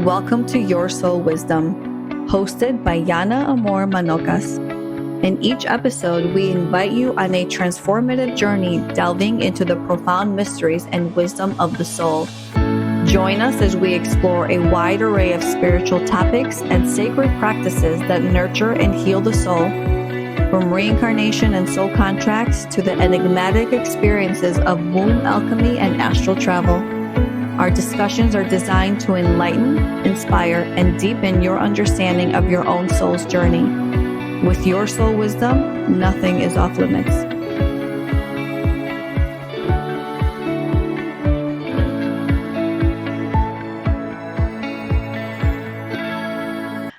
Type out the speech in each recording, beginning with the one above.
Welcome to Your Soul Wisdom, hosted by Yana Amor Manocas. In each episode, we invite you on a transformative journey delving into the profound mysteries and wisdom of the soul. Join us as we explore a wide array of spiritual topics and sacred practices that nurture and heal the soul, from reincarnation and soul contracts to the enigmatic experiences of womb alchemy and astral travel. Our discussions are designed to enlighten, inspire, and deepen your understanding of your own soul's journey. With Your Soul Wisdom, nothing is off limits.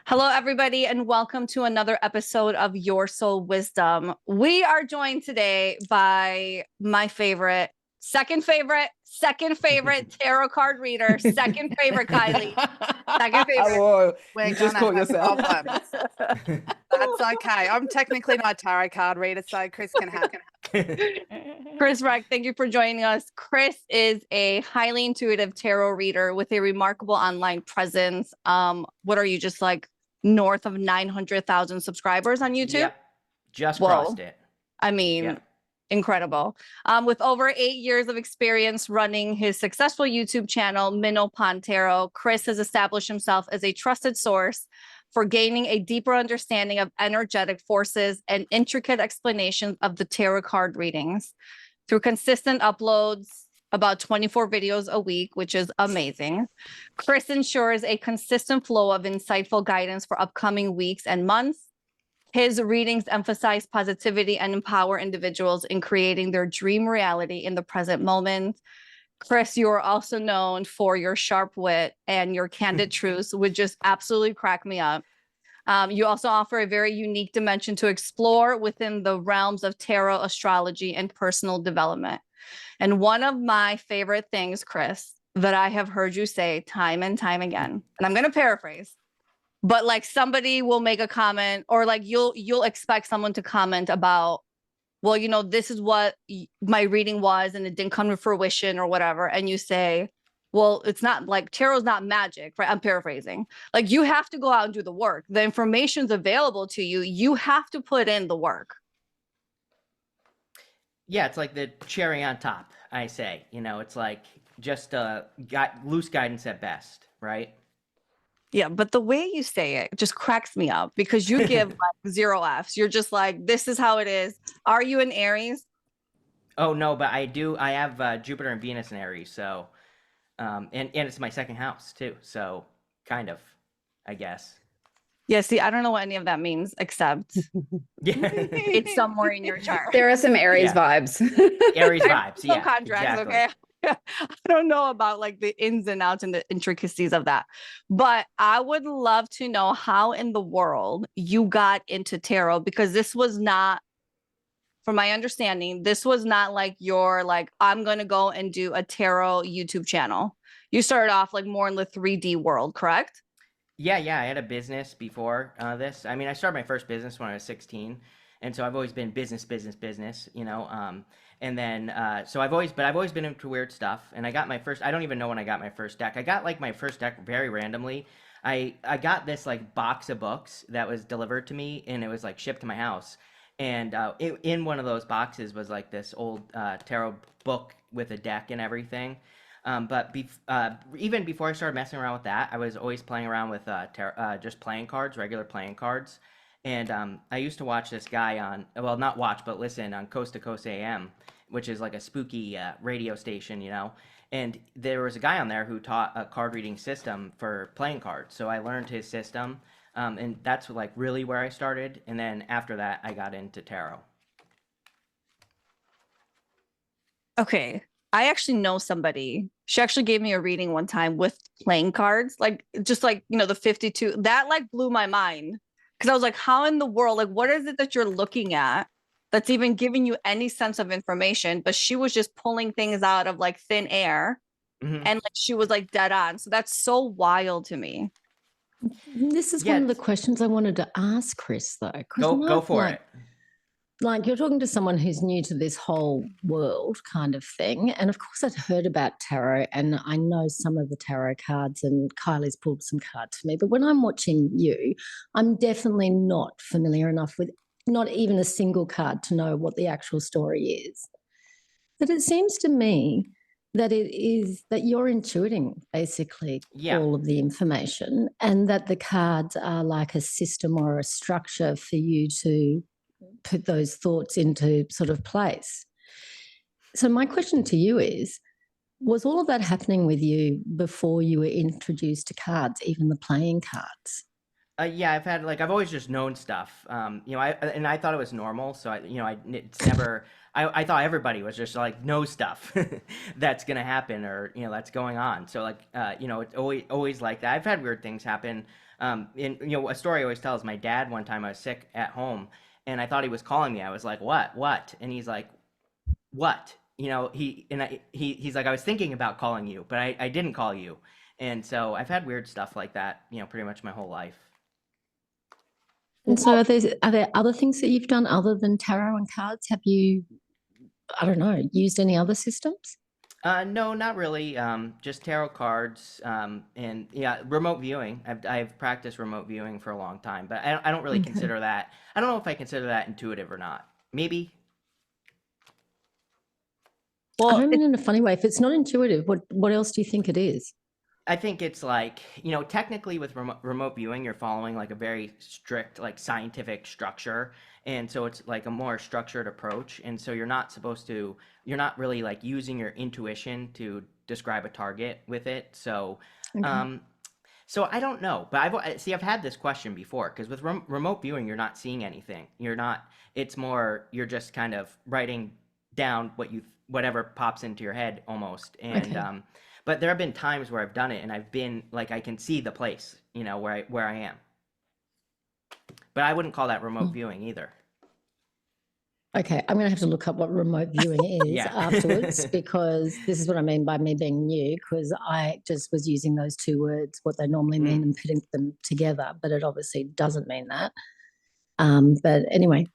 Hello, everybody, and welcome to another episode of Your Soul Wisdom. We are joined today by my second favorite tarot card reader, second favorite Kylie, second favorite. Oh, We're you just gonna caught have yourself. problems. That's okay. I'm technically not a tarot card reader, so Chris can have it. Chris Reck, thank you for joining us. Chris is a highly intuitive tarot reader with a remarkable online presence. What are you, just like north of 900,000 subscribers on YouTube? Yep. Just crossed it. I mean, Yep. Incredible. With over 8 years of experience running his successful YouTube channel, Minnow Tarot, Chris has established himself as a trusted source for gaining a deeper understanding of energetic forces and intricate explanations of the tarot card readings. Through consistent uploads, about 24 videos a week, which is amazing, Chris ensures a consistent flow of insightful guidance for upcoming weeks and months. His readings emphasize positivity and empower individuals in creating their dream reality in the present moment. Chris, you are also known for your sharp wit and your candid truths, which just absolutely crack me up. You also offer a very unique dimension to explore within the realms of tarot, astrology, and personal development. And one of my favorite things, Chris, that I have heard you say time and time again, and I'm going to paraphrase, but like somebody will make a comment, or like you'll expect someone to comment about, well, you know, this is what my reading was and it didn't come to fruition or whatever. And you say, well, it's not like tarot's not magic, right? I'm paraphrasing. Like, you have to go out and do the work. The information's available to you. You have to put in the work. Yeah, it's like the cherry on top, I say. You know, it's like just loose guidance at best, right? Yeah, but the way you say it just cracks me up, because you give like 0 Fs. You're just like, this is how it is. Are you an Aries? Oh, no, but I do. I have Jupiter and Venus in Aries, so, and it's my second house, too. So, kind of, I guess. Yeah, see, I don't know what any of that means, except it's somewhere in your chart. There are some Aries vibes. Aries vibes, yeah. Contracts, exactly. okay? I don't know about like the ins and outs and the intricacies of that, but I would love to know how in the world you got into tarot, because this was not, from my understanding, this was not like your, like, I'm going to go and do a tarot YouTube channel. You started off like more in the 3D world, correct? Yeah, I had a business before this. I mean, I started my first business when I was 16, and so I've always been business, you know. And then, so I've always been into weird stuff. And I got my first, I don't even know when I got my first deck. I got like my first deck very randomly. I got this like box of books that was delivered to me, and it was like shipped to my house. And in one of those boxes was like this old tarot book with a deck and everything. But even before I started messing around with that, I was always playing around with just playing cards, regular playing cards. And I used to watch this guy on, well, not watch, but listen on Coast to Coast AM, which is like a spooky radio station, you know. And there was a guy on there who taught a card reading system for playing cards. So I learned his system, and that's like really where I started. And then after that, I got into tarot. Okay. I actually know somebody. She actually gave me a reading one time with playing cards, like just like, you know, the 52. That like blew my mind, because I was like, how in the world, like, what is it that you're looking at that's even giving you any sense of information? But she was just pulling things out of like thin air, and like she was like dead on. So that's so wild to me. This is one of the questions I wanted to ask Chris, though. Go for it. like you're talking to someone who's new to this whole world kind of thing. And of course, I'd heard about tarot and I know some of the tarot cards, and Kylie's pulled some cards for me. But when I'm watching you, I'm definitely not familiar enough with not even a single card to know what the actual story is. But it seems to me that it is that you're intuiting basically all of the information, and that the cards are like a system or a structure for you to put those thoughts into sort of place. So my question to you is, was all of that happening with you before you were introduced to cards, even the playing cards? Yeah, I've always just known stuff. I thought it was normal. So it's never. I thought everybody was just like know stuff that's gonna happen or that's going on. So it's always like that. I've had weird things happen. A story I always tell is my dad. One time I was sick at home and I thought he was calling me. I was like, what? And he's like, what? He's like, I was thinking about calling you, but I didn't call you. And so I've had weird stuff like that. Pretty much my whole life. And so are there other things that you've done other than tarot and cards? Have you, I don't know, used any other systems? No, not really. Just tarot cards, and remote viewing. I've practiced remote viewing for a long time, but I don't really consider that. I don't know if I consider that intuitive or not. Maybe. Well, I mean, in a funny way, if it's not intuitive, what else do you think it is? I think it's like, technically with remote viewing, you're following like a very strict, like scientific structure. And so it's like a more structured approach. And so you're not really like using your intuition to describe a target with it. So, so I don't know, but I've had this question before because with remote viewing, you're not seeing anything. You're just kind of writing down whatever pops into your head almost. And, but there have been times where I've done it and I've been like, I can see the place, where I am. But I wouldn't call that remote viewing either. Okay, I'm going to have to look up what remote viewing is afterwards, because this is what I mean by me being new, because I just was using those two words, what they normally mean, and putting them together, but it obviously doesn't mean that. But anyway,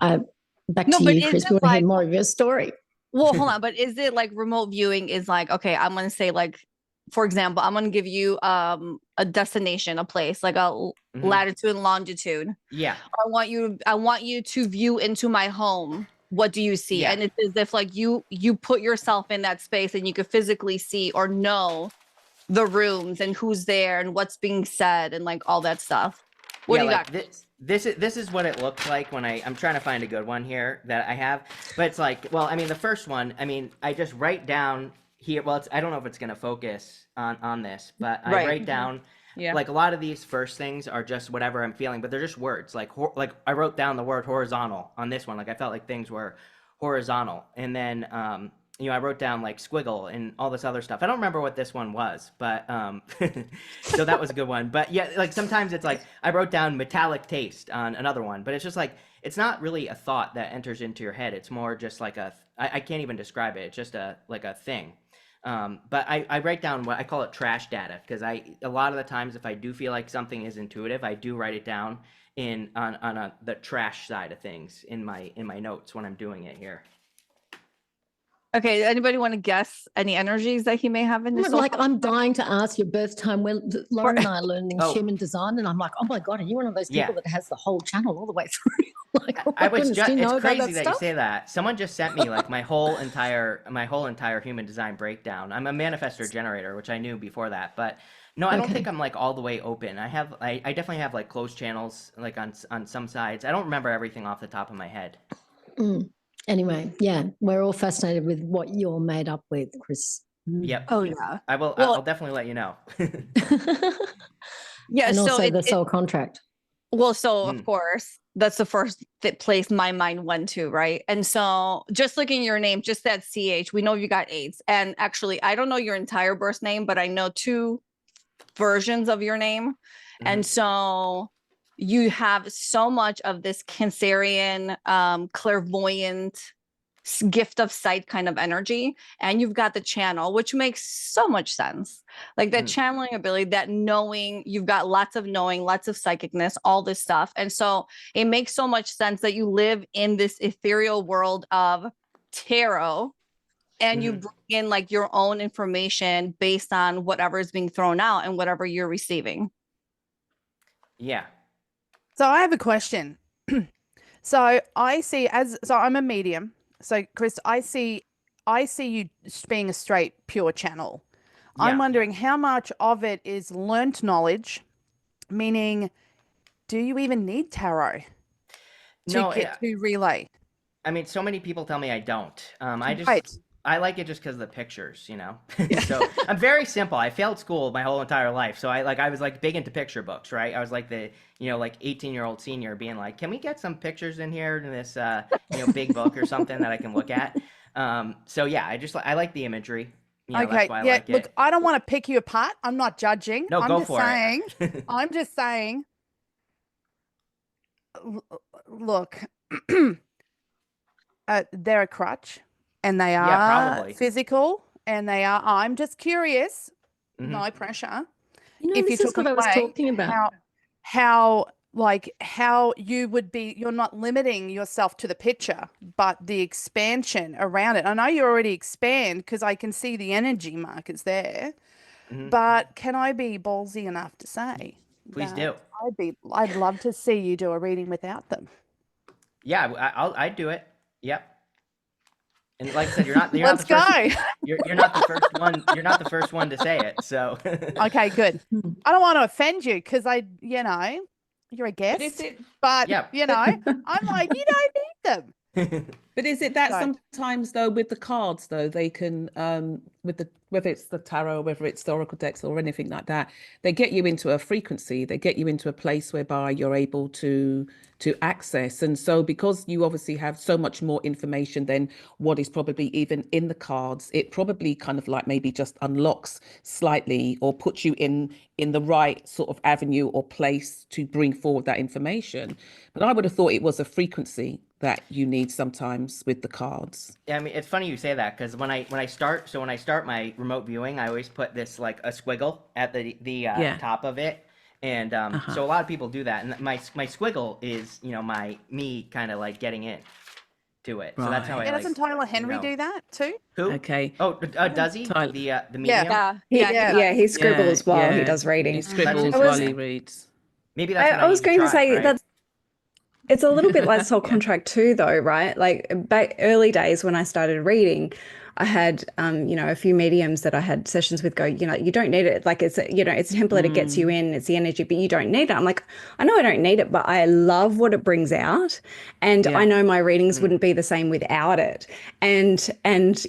back to you, Chris. We want to hear more of your story. Well, hold on. But is it like remote viewing is like, okay, I'm going to say like, for example, I'm going to give you a destination, a place, like a latitude and longitude. Yeah. I want you to view into my home. What do you see? And it's as if like you put yourself in that space and you could physically see or know the rooms and who's there and what's being said and like all that stuff. What do you got? This is what it looks like when I'm trying to find a good one here that I have, but it's like, well, I mean, the first one, I mean, I just write down here. Well, I don't know if it's going to focus on this, but I write down like a lot of these first things are just whatever I'm feeling, but they're just words. Like I wrote down the word horizontal on this one. Like I felt like things were horizontal, and then I wrote down like squiggle and all this other stuff. I don't remember what this one was, but so that was a good one. But yeah, like sometimes it's like I wrote down metallic taste on another one, but it's just like it's not really a thought that enters into your head. It's more just like I can't even describe it. It's just a thing. But I write down what I call it trash data, because a lot of the times if I do feel like something is intuitive, I do write it down on the trash side of things in my notes when I'm doing it here. Okay, anybody want to guess any energies that he may have in his Like, I'm dying to ask your birth time. When Lauren and I are learning human design, and I'm like, oh my God, are you one of those people that has the whole channel all the way through? Like, oh my goodness, do you know it's crazy that stuff? you say that. Someone just sent me like my whole entire human design breakdown. I'm a manifestor generator, which I knew before that, but no, I don't think I'm like all the way open. I definitely have like closed channels like on some sides. I don't remember everything off the top of my head. Anyway, yeah, we're all fascinated with what you're made up with, Chris. Yep. Oh yeah. I will. I'll definitely let you know. Yeah. And so also the soul contract. Well, so of course that's the first place my mind went to, right? And so just looking at your name, just that CH, we know you got AIDS. And actually, I don't know your entire birth name, but I know two versions of your name. And so you have so much of this Cancerian, clairvoyant gift of sight kind of energy, and you've got the channel, which makes so much sense. Like that channeling ability, that knowing, you've got lots of knowing, lots of psychicness, all this stuff. And so it makes so much sense that you live in this ethereal world of tarot, and you bring in like your own information based on whatever is being thrown out and whatever you're receiving. Yeah. So I have a question. So I'm a medium. So Chris, I see you being a straight pure channel. I'm Yeah. wondering how much of it is learnt knowledge, meaning do you even need tarot to No, get to relay? I mean, so many people tell me I don't. Right. I like it just because of the pictures, you know. So I'm very simple. I failed school my whole entire life, so I was like big into picture books, right? I was like the like 18-year-old senior being like, can we get some pictures in here in this big book or something that I can look at? So yeah, I like the imagery. Okay. That's why I Yeah. like Look, it. I don't want to pick you apart. I'm not judging. No, I'm go just for saying. it. I'm just saying. Look, they're a crutch, and they Yeah, are probably. physical, and they are. I'm just curious. Mhm. No pressure. You know, If you this is took what I was away talking about. how you would be, you're not limiting yourself to the picture, but the expansion around it. I know you already expand because I can see the energy markers there, Mhm. but can I be ballsy enough to say Please that do. I'd love to see you do a reading without them. Yeah, I'd do it. Yep. And like I said, you're not Let's the first. go. You're not the first one. You're not the first one to say it. So. Okay, good. Hmm. I don't want to offend you because you're a But is guest, it but Yeah. I'm like, you don't need them. but is it that So- sometimes though with the cards though they can with the whether it's the tarot, whether it's the oracle decks or anything like that, they get you into a frequency, they get you into a place whereby you're able to access. And so because you obviously have so much more information than what is probably even in the cards, it probably kind of like maybe just unlocks slightly or puts you in the right sort of avenue or place to bring forward that information. But I would have thought it was a frequency that you need sometimes with the cards. Yeah, I mean, it's funny you say that because when I start my remote viewing, I always put this like a squiggle at the Yeah. top of it, and so a lot of people do that, and my squiggle is me kind of like getting in to it. So that's how Right. I Yeah, doesn't like Tyler Henry know. do that too? Who? Okay. Oh, does he? Tyler. The medium? He scribbles while he does He readings. scribbles I was- while he reads. Maybe that's what I was need to going to try, say right? that's it's a little bit like soul contract too, though, right? Like back early days when I started reading, I had a few mediums that I had sessions with go, you don't need it. Like it's it's a template, it gets you in, it's the energy, but you don't need it. I'm like, I know I don't need it, but I love what it brings out. And Yeah. I know my readings wouldn't be the same without it. And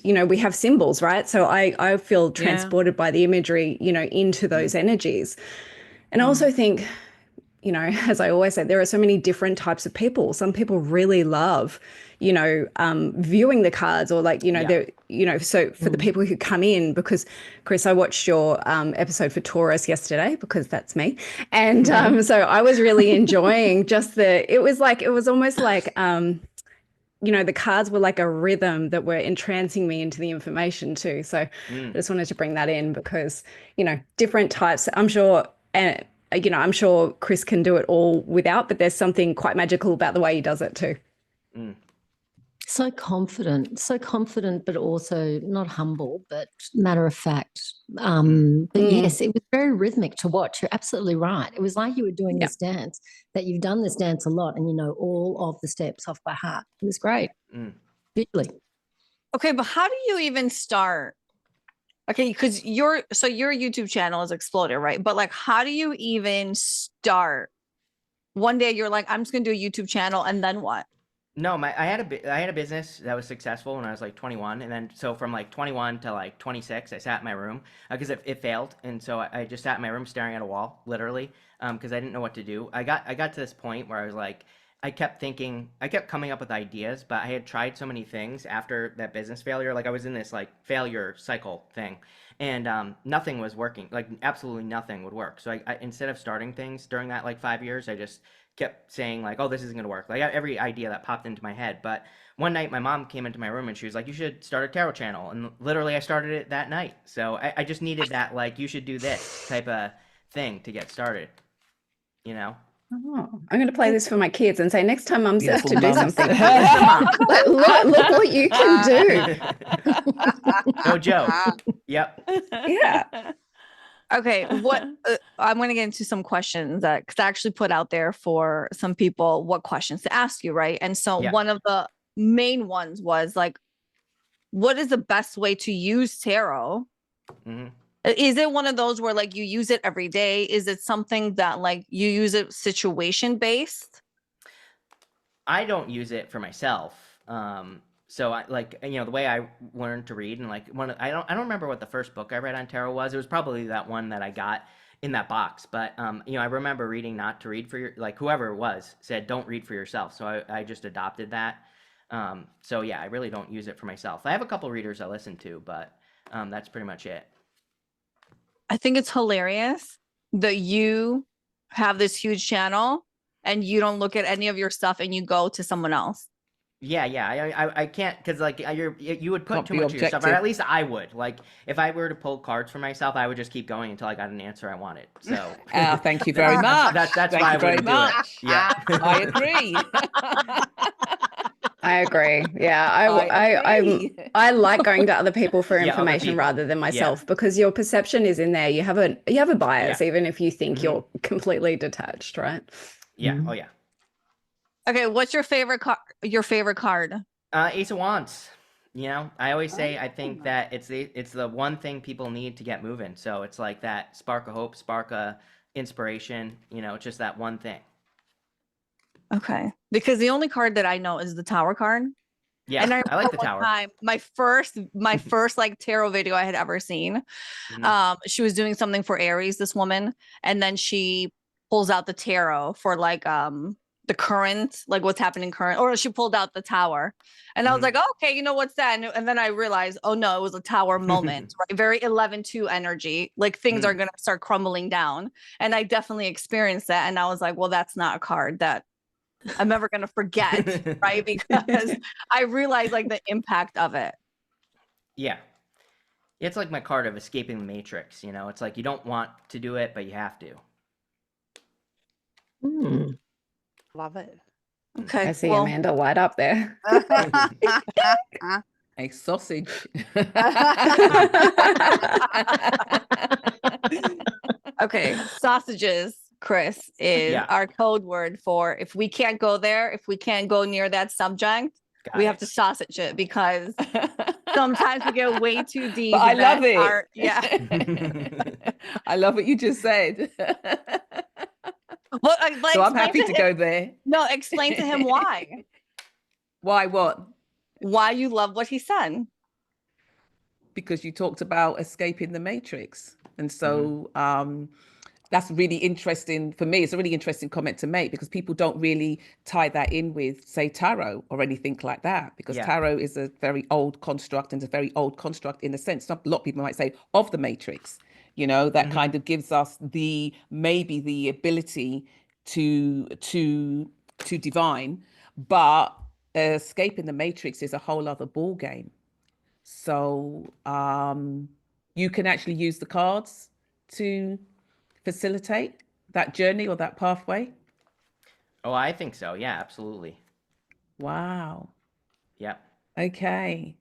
we have symbols, right? So I feel transported by the imagery, into those energies. And I also think, as I always say, there are so many different types of people. Some people really love, viewing the cards or like, so for the people who come in, because Chris, I watched your episode for Taurus yesterday because that's me. And so I was really enjoying it was almost like, the cards were like a rhythm that were entrancing me into the information too. So I just wanted to bring that in because, different types, I'm sure, and I'm sure Chris can do it all without, but there's something quite magical about the way he does it too. So confident, but also not humble, but matter of fact. But yes, it was very rhythmic to watch. You're absolutely right. It was like you were doing this dance, that you've done this dance a lot and you know all of the steps off by heart. It was great. Visually. Okay, but how do you even start? Okay, because your YouTube channel has exploded, right? But like, how do you even start? One day you're like, I'm just gonna do a YouTube channel, and then what? No, I had a business that was successful when I was like 21, and then so from like 21 to like 26, I sat in my room because it failed, and so I just sat in my room staring at a wall, literally, because I didn't know what to do. I got to this point where I was like, I kept coming up with ideas, but I had tried so many things after that business failure. Like I was in this like failure cycle thing, and nothing was working. Like absolutely nothing would work. So I instead of starting things during that like 5 years, I just kept saying like, oh, this isn't going to work. Like every idea that popped into my head. But one night my mom came into my room and she was like, "You should start a tarot channel." And literally, I started it that night. So I just needed that, like, you should do this type of thing to get started. You know? Oh, I'm going to play this for my kids and say, next time mum says Beautiful to do mums. something, look what you can do. No joke. Yep. Yeah. Okay, what I'm going to get into some questions that because I actually put out there for some people what questions to ask you, right? And so Yeah. one of the main ones was like, what is the best way to use tarot? Hmm. Is it one of those where like you use it every day? Is it something that like you use it situation based? I don't use it for myself. So I like, you know, the way I learned to read, and like I don't remember what the first book I read on tarot was. It was probably that one that I got in that box. But you know, I remember reading not to read for your, like, whoever it was said don't read for yourself. So I just adopted that. So yeah, I really don't use it for myself. I have a couple readers I listen to, but that's pretty much it. I think it's hilarious that you have this huge channel and you don't look at any of your stuff and you go to someone else. Yeah, I can't, because like you would put Can't too be much of yourself, or objective. at least I would. Like if I were to pull cards for myself, I would just keep going until I got an answer I wanted. So Thank you very much. that's Thank why I you very wouldn't do it. much. Yeah. I agree. I agree. Yeah, I agree. I like going to other people for Yeah, other information people. rather than Yeah. myself because your perception is in there. You have a bias, Yeah. even if you think Mhm. you're completely detached, right? Yeah. Mhm. Oh yeah. Okay, what's your favorite card? Ace of Wands. You know, I always say I think that it's the one thing people need to get moving. So it's like that spark of hope, spark of inspiration. You know, just that one thing. Okay. Because the only card that I know is the Tower card. Yeah, And I I like remember the one Tower. time, my first like tarot video I had ever seen. Mhm. She was doing something for Aries, this woman, and then she pulls out the tarot for like the current, like what's happening current, or she pulled out the Tower. And I was Mhm. like, oh, okay, you know what's that? And then I realized, oh no, it was a Tower moment, right? Very 11-2 energy. Like things are gonna start crumbling down. And I definitely experienced that. And I was like, well, that's not a card that I'm never going to forget, right? Because I realized like the impact of it. Yeah. It's like my card of escaping the matrix, you know? It's like you don't want to do it, but you have to. Hmm. Love it. Okay. I see well, Amanda light up there. A sausage. okay. Sausages, Chris, is Yeah. our code word for if we can't go there, if we can't go near that subject, Got we it. have to sausage it because sometimes we get way too deep. But I and love that it. our- yeah. I love what you just said. Well, So I'm explain happy to him- go there. No, explain to him why. Why what? Why you love what he said. Because you talked about escaping the matrix. And so that's really interesting for me. It's a really interesting comment to make because people don't really tie that in with, say, tarot or anything like that. Because Yeah. tarot is a very old construct, and it's a very old construct in the sense, a lot of people might say, of the matrix, you know, that kind of gives us maybe the ability to divine, but escaping the matrix is a whole other ball game. So you can actually use the cards to facilitate that journey or that pathway. Oh, I think so. Yeah, absolutely. Wow. Yep. Okay.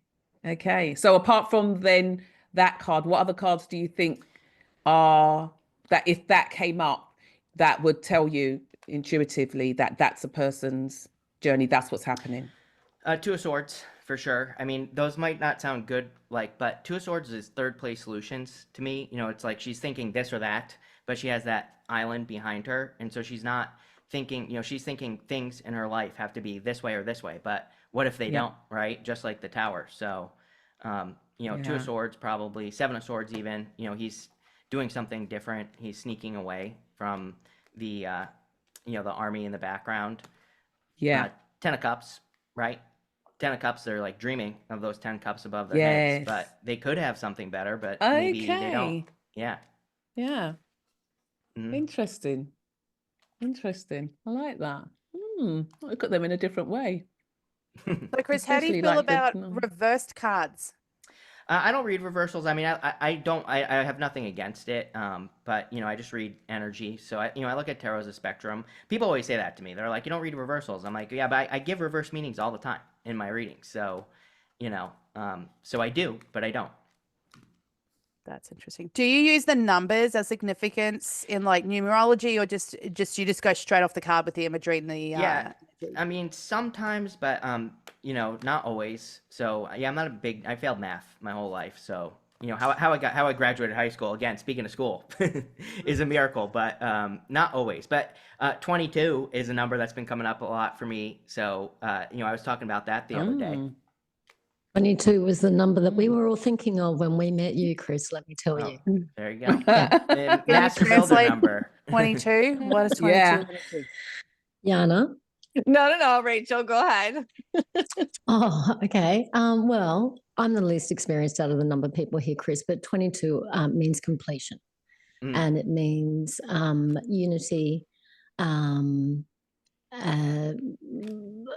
So apart from then that card, what other cards do you think are that if that came up, that would tell you intuitively that that's a person's journey, that's what's happening? Two of Swords, for sure. I mean, those might not sound good, like, but Two of Swords is third place solutions to me. You know, it's like she's thinking this or that, but she has that island behind her, and so she's not thinking, you know, she's thinking things in her life have to be this way or this way, but what if they don't, right? Just like the Tower. So, you know, Two of Yeah. Swords, probably, Seven of Swords even, you know, he's doing something different. He's sneaking away from the, you know, the army in the background. Yeah. 10 of Cups, right? 10 of Cups, they're like dreaming of those 10 cups above their heads, Yes. but they could have something better, but maybe they don't. Okay. Yeah. Yeah. Mhm. Interesting. I like that. Look at them in a different way. So, Chris, how do you Especially feel like the- about no. reversed cards? I don't read reversals. I mean, I don't. I have nothing against it. But I just read energy. So I look at tarot as a spectrum. People always say that to me. They're like, you don't read reversals. I'm like, yeah, but I give reverse meanings all the time in my readings. So, so I do, but I don't. That's interesting. Do you use the numbers as significance in like numerology, or just you just go straight off the card with the imagery and the Yeah. imagery? I mean, sometimes, but not always. So yeah, I'm not a big. I failed math my whole life, so how I graduated high school. Again, speaking of school, is a miracle, but not always. But 22 is a number that's been coming up a lot for me. So I was talking about that the other day. Mm. 22 was the number that we were all thinking of when we met you, Chris, let me tell Oh, you. there you go. Yeah. The Can you master builder translate number. 22? What is 22? Yeah. Yana? No, Rachel, go ahead. Oh, okay. Well, I'm the least experienced out of the number of people here, Chris, but 22 means completion. Mm. And it means unity.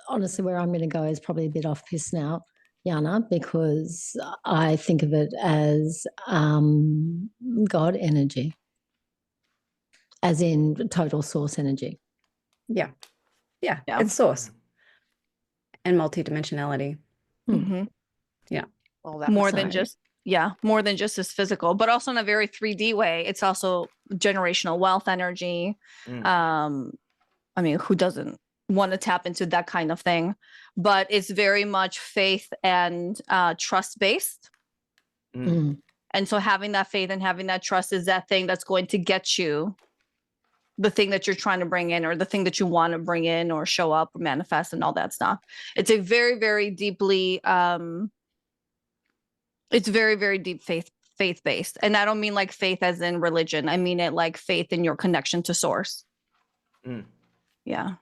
Honestly, where I'm going to go is probably a bit off piss now, Yana, because I think of it as God energy, as in total source energy. Yeah. Yeah. It's source and multidimensionality. Mhm. Well, that More must than be- just more than just this physical, but also in a very 3D way. It's also generational wealth energy. Mm. I mean, who doesn't want to tap into that kind of thing? But it's very much faith and trust based. Mm. Mm. And so having that faith and having that trust is that thing that's going to get you the thing that you're trying to bring in, or the thing that you want to bring in or show up or manifest and all that stuff. It's a very, very deeply, it's very, very deep faith based. And I don't mean like faith as in religion. I mean it like faith in your connection to source. Mm. Yeah.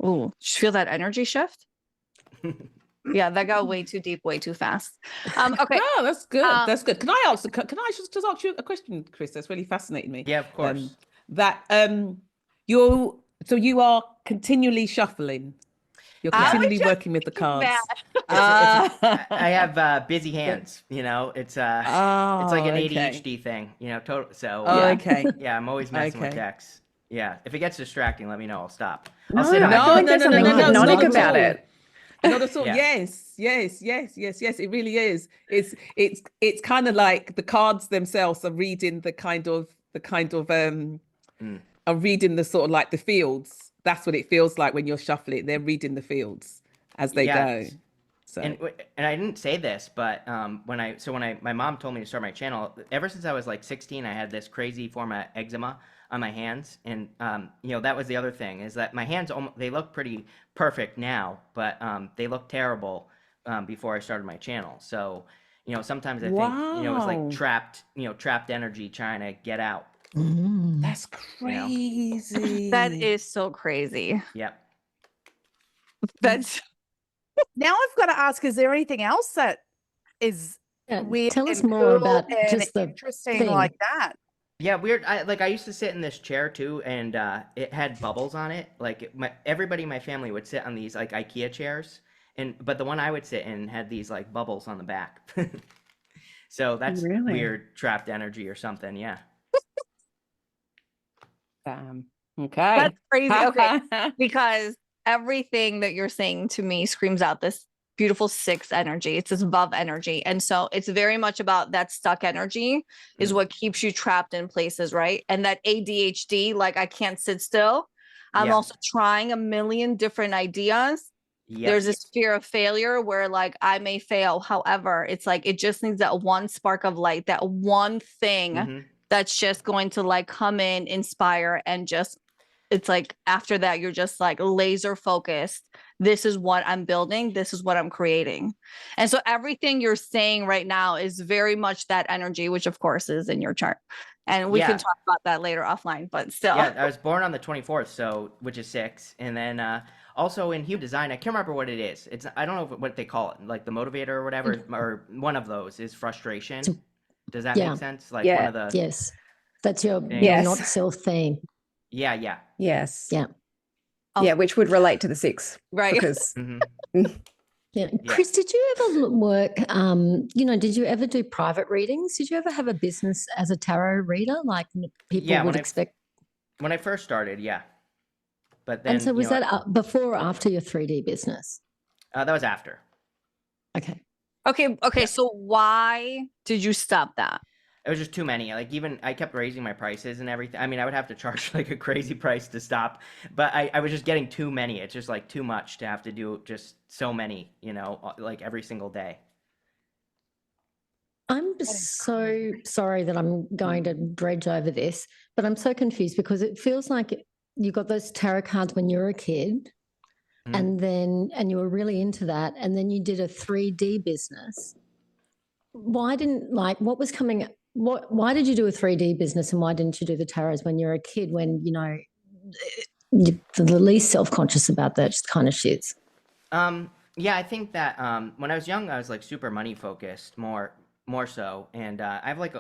Ooh, just feel that energy shift. Yeah, that got way too deep, way too fast. Okay. No, that's good. Um, That's good. Can I just ask you a question, Chris? That's really fascinated me. Yeah, of course. You are continually shuffling. You're I was continually just working with the cards. that. I have busy hands. It's like an okay. ADHD thing. Total. So Oh, Yeah. okay. yeah, I'm always messing with Okay. decks. Yeah, if it gets distracting, let me know. I'll stop. No, I'll sit on I my feel like No, there's no, something no, no, hypnotic not at about all. it. Not at all. Yeah. Yes. It really is. It's kind of like the cards themselves are reading are reading the sort of like the fields. That's what it feels like when you're shuffling. They're reading the fields as they Yeah, go. So and I didn't say this, but my mom told me to start my channel. Ever since I was like 16, I had this crazy form of eczema on my hands, and that was the other thing, is that my hands they look pretty perfect now, but they look terrible before I started my channel. So sometimes I think it's like Wow. trapped energy trying to get out. Mm. that's crazy. That is so crazy. Yep. That's Now I've got to ask, is there anything else that is Yeah, weird tell us and more cool about and just the interesting thing. like that? Yeah, weird. I used to sit in this chair too, and it had bubbles on it. Like everybody in my family would sit on these like IKEA chairs, but the one I would sit in had these like bubbles on the back. So that's Really? weird trapped energy or something. Yeah. Okay. That's crazy. Okay. Because everything that you're saying to me screams out this beautiful 6 energy. It's this above energy. And so it's very much about that stuck energy is what keeps you trapped in places, right? And that ADHD, like I can't sit still. I'm Yeah. also trying a million different ideas. Yep. There's this fear of failure where like I may fail. However, it's like it just needs that one spark of light, that one thing Mhm. that's just going to like come in, inspire, and just it's like after that you're just like laser focused. This is what I'm building, this is what I'm creating. And so everything you're saying right now is very much that energy, which of course is in your chart, and we Yeah. can talk about that later offline, but still. Yeah, I was born on the 24th, which is 6, and then also in human design, I can't remember what it is. I don't know what they call it, like the motivator or whatever, or one of those is frustration. Does that Yeah. make sense? Like Yeah. one of the Yes, that's your Yes. not self theme. yeah. Yes. Yeah. Yeah, which would relate to the 6 Right. because Hmm. Yeah. Yeah. Chris, did you ever work, did you ever do private readings? Did you ever have a business as a tarot reader? Like people Yeah, would expect. when I first started, yeah. But And then, so was that before or after your 3D business? that was after. Okay. Okay. Yeah. So why did you stop that? It was just too many. Like, even I kept raising my prices and everything. I mean, I would have to charge like a crazy price to stop, but I was just getting too many. It's just like too much to have to do just so many, like every single day. I'm so sorry that I'm going to dredge over this, but I'm so confused because it feels like you got those tarot cards when you were a kid Mhm. and you were really into that. And then you did a 3D business. Why didn't what was coming? Why did you do a 3D business and why didn't you do the tarots when you were a kid when, you're the least self-conscious about that kind of shits? Yeah, I think that when I was young, I was like super money focused, more so, and I have like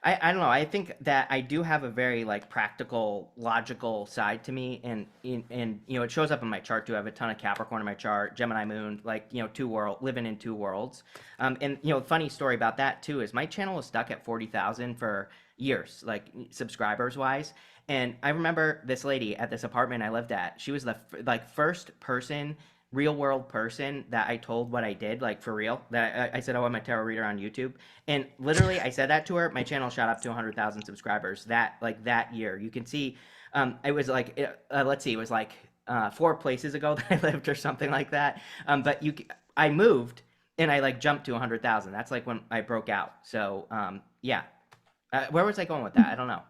I don't know. I think that I do have a very like practical, logical side to me, and it shows up in my chart too. I have a ton of Capricorn in my chart, Gemini Moon, like living in two worlds. And funny story about that too is my channel was stuck at 40,000 for years, like subscribers wise. And I remember this lady at this apartment I lived at. She was the first person, real world person that I told what I did, like for real. That I said, "Oh, I'm a tarot reader on YouTube," and literally I said that to her. My channel shot up to 100,000 subscribers that year. You can see, it was like let's see, it was like 4 places ago that I lived or something like that. But I moved and I like jumped to 100,000. That's like when I broke out. So yeah, where was I going with that? I don't know.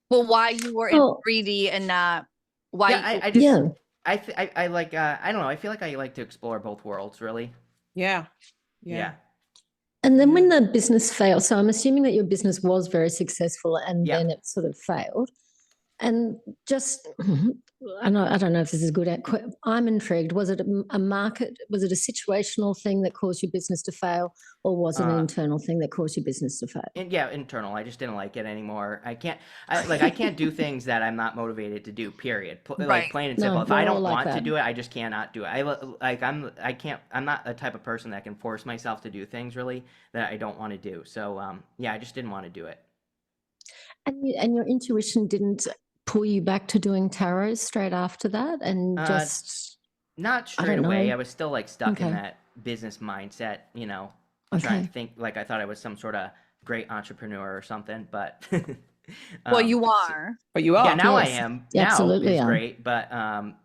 Well, why you were in Oh, 3D and not why? Yeah, I just yeah. I like I don't know. I feel like I like to explore both worlds, really. Yeah. Yeah. And then Yeah. when the business failed, so I'm assuming that your business was very successful and Yeah. then it sort of failed. And just, I don't know if this is good. I'm intrigued. Was it a market? Was it a situational thing that caused your business to fail, or was it an Uh, internal thing that caused your business to fail? and yeah, internal. I just didn't like it anymore. I can't do things that I'm not motivated to do. Period. Like Right. plain and No, simple. If we're I all don't like want to that. do it, I just cannot do it. I can't. I'm not a type of person that can force myself to do things really that I don't want to do. So yeah, I just didn't want to do it. And your intuition didn't pull you back to doing tarot straight after that, and Uh, just Not I straight don't away. know. I was still like stuck in Okay, that business mindset. Trying to okay. think like I thought I was some sort of great entrepreneur or something, but Well, you so, are. But you yeah, are. now I Yes, am. you Now absolutely is are. great, but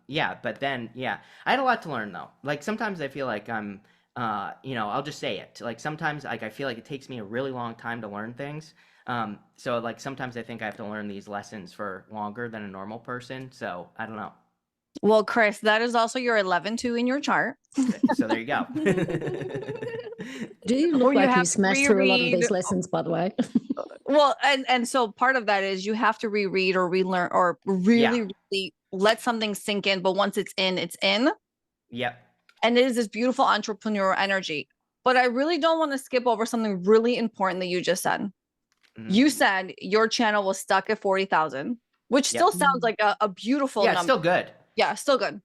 yeah, but then yeah, I had a lot to learn though. Like sometimes I feel like I'm, I'll just say it. Like sometimes like I feel like it takes me a really long time to learn things. So like sometimes I think I have to learn these lessons for longer than a normal person. So I don't know. Well, Chris, that is also your 11-2 in your chart. So there you go. Do you Or look you like you have to smashed through a lot of reread. these lessons, by the way? Well, and so part of that is you have to reread or relearn or Yeah. really let something sink in. But once it's in, it's in. Yep. And it is this beautiful entrepreneurial energy. But I really don't want to skip over something really important that you just said. Mhm. You said your channel was stuck at 40,000, which Yep. still sounds like a beautiful Yeah, it's number. still good. Yeah, still good.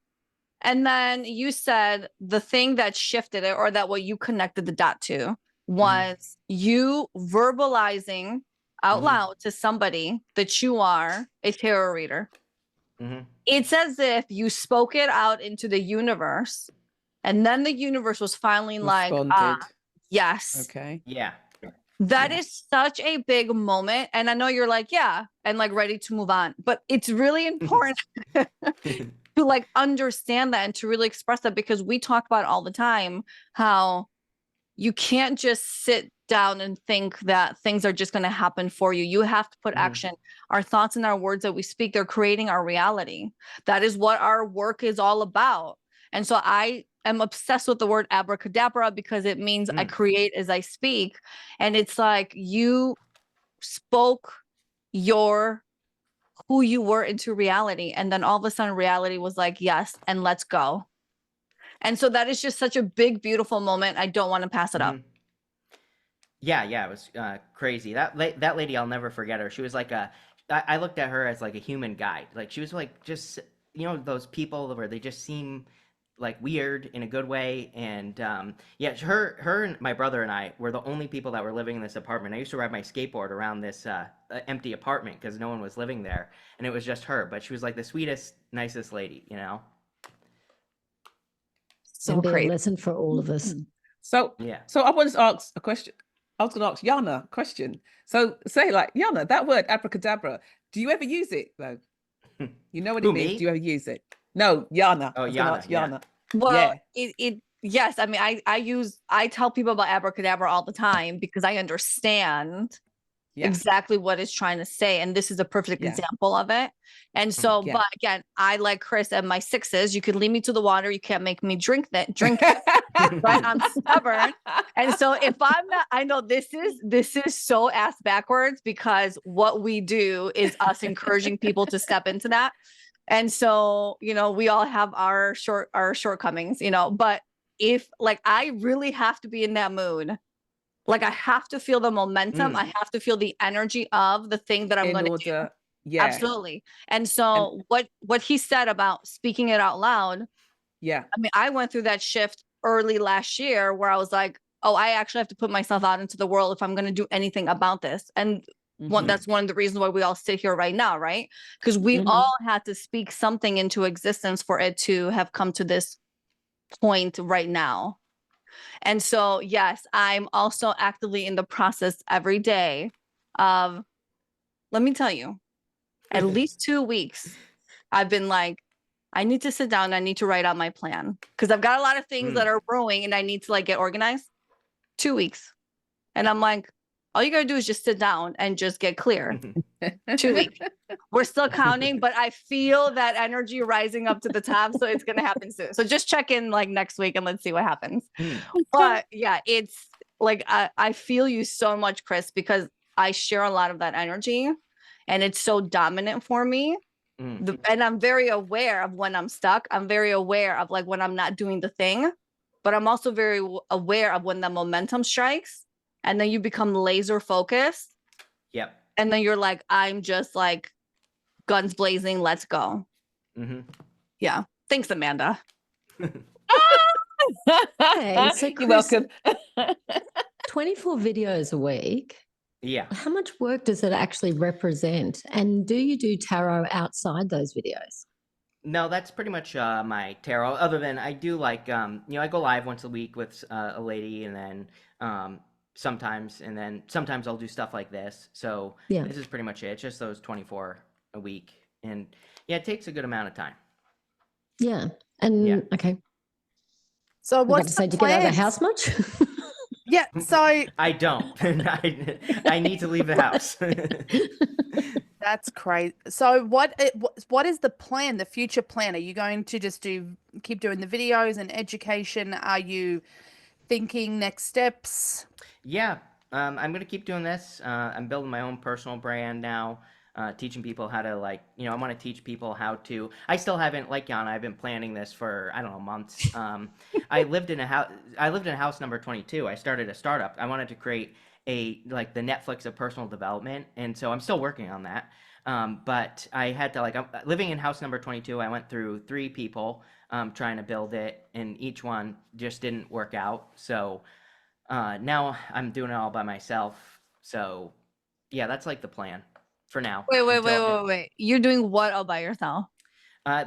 And then you said the thing that shifted it or that what you connected the dot to was you verbalizing out Mhm. loud to somebody that you are a tarot reader. Mhm. It's as if you spoke it out into the universe, and then the universe was finally like, Responded. yes. Okay. Yeah. That Yeah. is such a big moment. And I know you're like, yeah, and like ready to move on. But it's really important to like understand that and to really express that because we talk about all the time how you can't just sit down and think that things are just going to happen for you. You have to put Mhm. action. Our thoughts and our words that we speak, they're creating our reality. That is what our work is all about. And so I am obsessed with the word abracadabra because it means I create as I speak. And it's like you spoke your who you were into reality. And then all of a sudden reality was like, yes, and let's go. And so that is just such a big, beautiful moment. I don't want to pass it up. Mhm. Yeah, it was crazy. That lady, I'll never forget her. She was like I looked at her as like a human guide. Like she was like just those people where they just seem like weird in a good way. And yeah, her and my brother and I were the only people that were living in this apartment. I used to ride my skateboard around this empty apartment because no one was living there, and it was just her. But she was like the sweetest, nicest lady, you know. So And be a crazy. lesson for all of us. So, Yeah. so I wanted to ask a question. I was going to ask Yana a question. So say like, Yana, that word abracadabra, do you ever use it though? You know what it Who, means? me? Do you ever use it? No, Yana. Oh, I was going to Yana, ask yeah. Yana. Well, Yeah. yes, I mean, I tell people about abracadabra all the time because I understand Yeah. exactly what it's trying to say. And this is a perfect Yeah. example of it. And so, Yeah. but again, I like Chris and my sixes. You could lead me to the water. You can't make me drink it. Right? I'm stubborn. And so if I'm not, I know this is so ass backwards because what we do is us encouraging people to step into that. And so, we all have our shortcomings, but if like I really have to be in that mood, like I have to feel the momentum, I have to feel the energy of the thing that I'm In going to do. order, yeah. Absolutely. And so what he said about speaking it out loud, Yeah. I mean, I went through that shift early last year where I was like, oh, I actually have to put myself out into the world if I'm going to do anything about this. And that's one of the reasons why we all sit here right now, right? Because we all had to speak something into existence for it to have come to this point right now. And so, yes, I'm also actively in the process every day of, let me tell you, at least 2 weeks, I've been like, I need to sit down. I need to write out my plan because I've got a lot of things that are brewing and I need to like get organized. 2 weeks. And I'm like, all you got to do is just sit down and just get clear. 2 weeks. We're still counting, but I feel that energy rising up to the top. So it's going to happen soon. So just check in like next week and let's see what happens. But yeah, it's like, I feel you so much, Chris, because I share a lot of that energy and it's so dominant for me. And I'm very aware of when I'm stuck. I'm very aware of like when I'm not doing the thing, but I'm also very aware of when the momentum strikes and then you become laser focused. Yep. And then you're like, I'm just like guns blazing. Let's go. Yeah. Thanks, Amanda. Hey, so You're Chris, welcome. 24 videos a week. Yeah. How much work does it actually represent? And do you do tarot outside those videos? No, that's pretty much my tarot. Other than I do like, I go live once a week with a lady, and then sometimes I'll do stuff like this. So Yeah. this is pretty much it. It's just those 24 a week, and yeah, it takes a good amount of time. Yeah. And Yeah. okay. So I was about what's to say, the do you get out of the plans? house much? Yeah. So I don't. I need to leave the house. that's crazy. So what is the plan, the future plan? Are you going to just keep doing the videos and education? Are you thinking next steps? Yeah, I'm gonna keep doing this. I'm building my own personal brand now, teaching people how to I want to teach people how to. I still haven't, like Yana, I've been planning this for I don't know months. I lived in a house. I lived in house number 22. I started a startup. I wanted to create the Netflix of personal development, and so I'm still working on that. But I had to I'm living in house number 22. I went through 3 people trying to build it, and each one just didn't work out. So. Now I'm doing it all by myself. So, yeah, that's like the plan for now. Wait. You're doing what all by yourself? I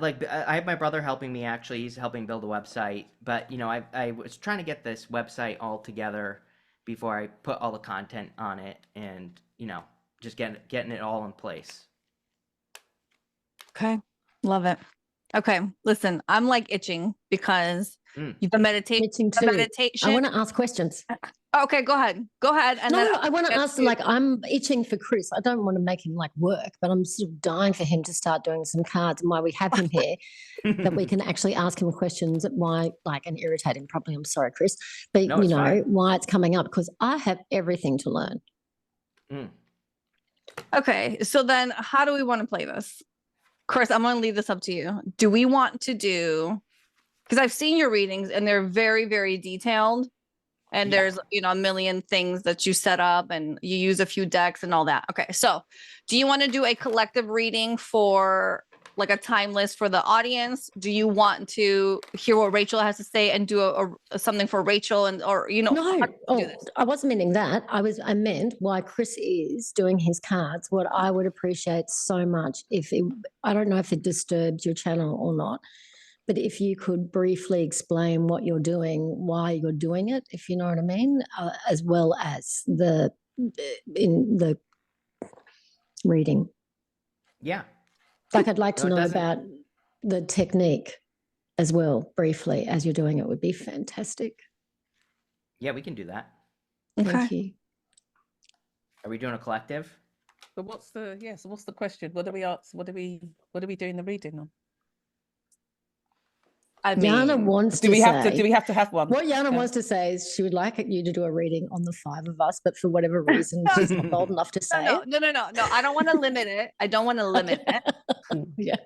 have my brother helping me. Actually, he's helping build a website. But I was trying to get this website all together before I put all the content on it, and just getting it all in place. Okay. Love it. Okay. Listen, I'm like itching because you've been meditating. Itching too. Meditation. I want to ask questions. Okay, go ahead. And No, then I want to ask, I'm itching for Chris. I don't want to make him work, but I'm sort of dying for him to start doing some cards. And why we have him here, that we can actually ask him questions and irritate him probably. I'm sorry, Chris, but No, it's fine. why it's coming up, because I have everything to learn. Okay, so then how do we want to play this? Chris, I'm going to leave this up to you. Do we want to do, because I've seen your readings and they're very, very detailed. And there's, a million things that you set up and you use a few decks and all that. Okay. So do you want to do a collective reading for like a time list for the audience? Do you want to hear what Rachel has to say and do something for Rachel, and or how No, do you do this? I wasn't meaning that. I meant why Chris is doing his cards. What I would appreciate so much I don't know if it disturbs your channel or not, but if you could briefly explain what you're doing, why you're doing it, if you know what I mean, as well as in the reading. Yeah. Like I'd like to No, it know doesn't- about the technique as well, briefly, as you're doing it would be fantastic. Yeah, we can do that. Thank you. Are we doing a collective? So what's the question? What do we ask? What are we doing the reading on? I Yana mean, wants Do to we have say, to? Do we have to have one? what Yana Yeah. wants to say is she would like you to do a reading on the 5 of us, but for whatever reason, she's not bold enough to say no, it. no. I don't want to limit it. I don't want to limit it. Yeah.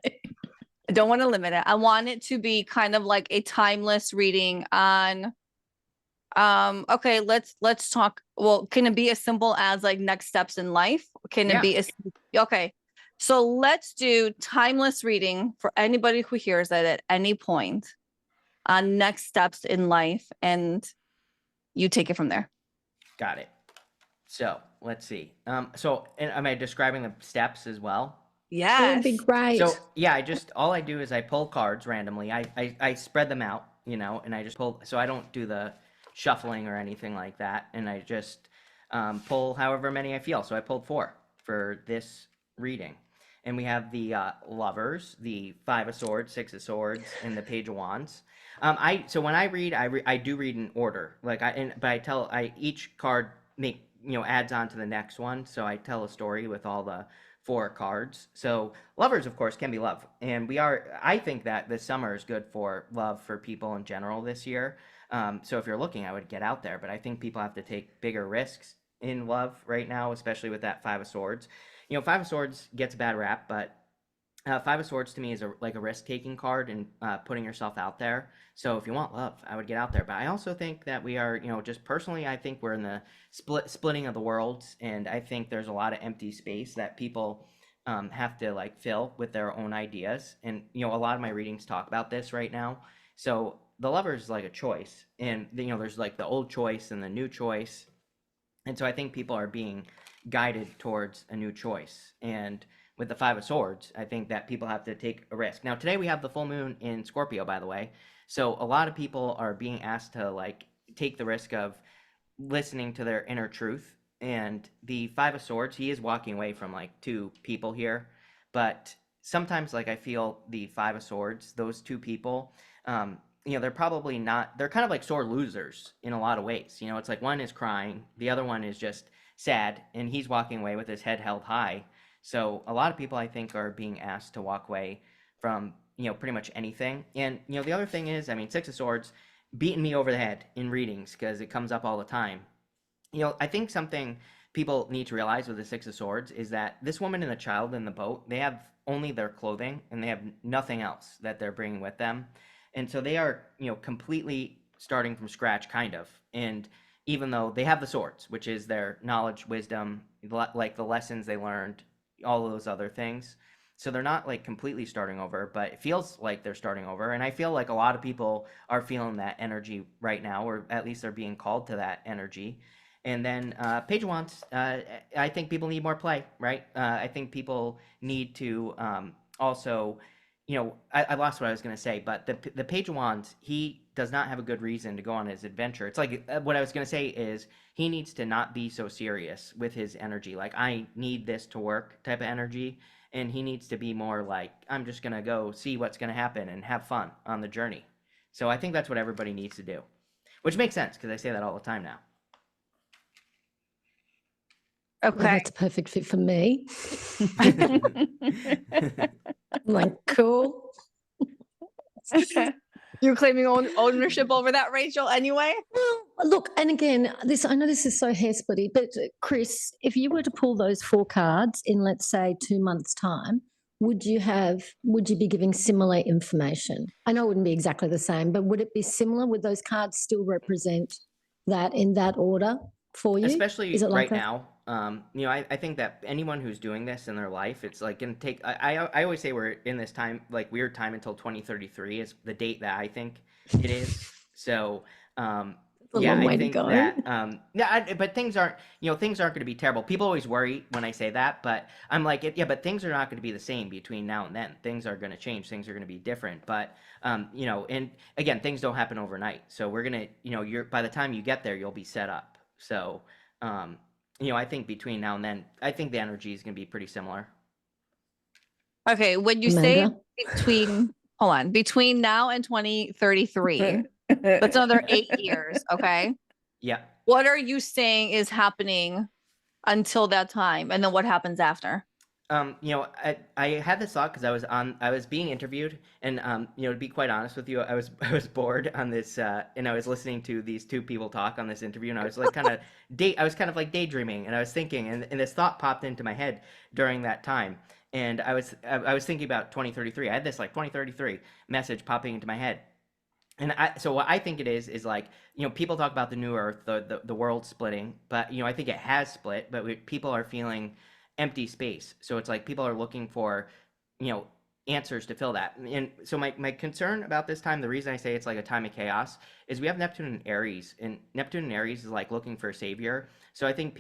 I don't want to limit it. I want it to be kind of like a timeless reading on okay, let's talk. Well, can it be as simple as like next steps in life? Can it be okay? So let's do timeless reading for anybody who hears it at any point on next steps in life, and you take it from there. Got it. So let's see. So am I describing the steps as well? Yes. That would be great. So yeah, all I do is I pull cards randomly. I spread them out, and I just pull. So I don't do the shuffling or anything like that, and I just pull however many I feel. So I pulled 4 for this reading, and we have the Lovers, the 5 of Swords, 6 of Swords, and the Page of Wands. So when I read, I do read in order. But each card adds on to the next one. So I tell a story with all the 4 cards. So Lovers, of course, can be love, and I think that this summer is good for love for people in general this year. So if you're looking, I would get out there, but I think people have to take bigger risks in love right now, especially with that 5 of Swords. 5 of Swords gets a bad rap, but 5 of Swords to me is like a risk-taking card and putting yourself out there. So if you want love, I would get out there. But I also think that we are, just personally, I think we're in the splitting of the worlds, and I think there's a lot of empty space that people have to like fill with their own ideas. And a lot of my readings talk about this right now. So the Lover is like a choice, and there's like the old choice and the new choice, and so I think people are being guided towards a new choice. And with the 5 of Swords, I think that people have to take a risk. Now today we have the full moon in Scorpio, by the way, so a lot of people are being asked to like take the risk of listening to their inner truth. And the 5 of Swords, he is walking away from like 2 people here, but sometimes like I feel the 5 of Swords, those 2 people, they're probably not, they're kind of like sore losers in a lot of ways. It's like one is crying, the other one is just sad, and he's walking away with his head held high. So a lot of people, I think, are being asked to walk away from, pretty much anything. And, the other thing is, 6 of Swords beating me over the head in readings because it comes up all the time. I think something people need to realize with the 6 of Swords is that this woman and the child in the boat, they have only their clothing and they have nothing else that they're bringing with them. And so they are, completely starting from scratch, kind of. And even though they have the swords, which is their knowledge, wisdom, like the lessons they learned, all of those other things. So they're not like completely starting over, but it feels like they're starting over. And I feel like a lot of people are feeling that energy right now, or at least they're being called to that energy. And then Page of Wands, I think people need more play, right? I think people need to also, I lost what I was going to say, but the Page of Wands, he does not have a good reason to go on his adventure. It's like what I was going to say is he needs to not be so serious with his energy. Like, I need this to work type of energy. And he needs to be more like, I'm just going to go see what's going to happen and have fun on the journey. So I think that's what everybody needs to do, which makes sense because I say that all the time now. Okay. Well, that's a perfect fit for me. Like, cool. You're claiming ownership over that, Rachel, anyway? Well, look, and again, I know this is so hair splitty, but Chris, if you were to pull those 4 cards in, let's say, 2 months' time, would you be giving similar information? I know it wouldn't be exactly the same, but would it be similar? Would those cards still represent that in that order for you? Especially Is it like right now, You know, I think that anyone who's doing this in their life, it's like gonna take. I always say we're in this time, like weird time, until 2033 is the date that I think it is. So, a yeah, long I way to think go. that, but things aren't, you know, things aren't going to be terrible. People always worry when I say that, but I'm like, yeah, but things are not going to be the same between now and then. Things are going to change. Things are going to be different. But, you know, and again, things don't happen overnight. So we're gonna, you know, by the time you get there, you'll be set up. So, you know, I think between now and then, I think the energy is going to be pretty similar. Okay, when you say Amanda? between now and 2033, that's another 8 years, okay? Yeah. What are you saying is happening until that time? And then what happens after? You know, I had this thought because I was being interviewed, and you know, to be quite honest with you, I was I was bored on this, and I was listening to these two people talk on this interview, and I was like I was kind of like daydreaming, and I was thinking, and this thought popped into my head during that time, and I was thinking about 2033. I had this like 2033 message popping into my head. And so what I think it is like, you know, people talk about the new Earth, the world splitting, but you know, I think it has split, but people are feeling empty space. So it's like people are looking for, you know, answers to fill that. And so my concern about this time, the reason I say it's like a time of chaos, is we have Neptune and Aries, and Neptune and Aries is like looking for a savior. So I think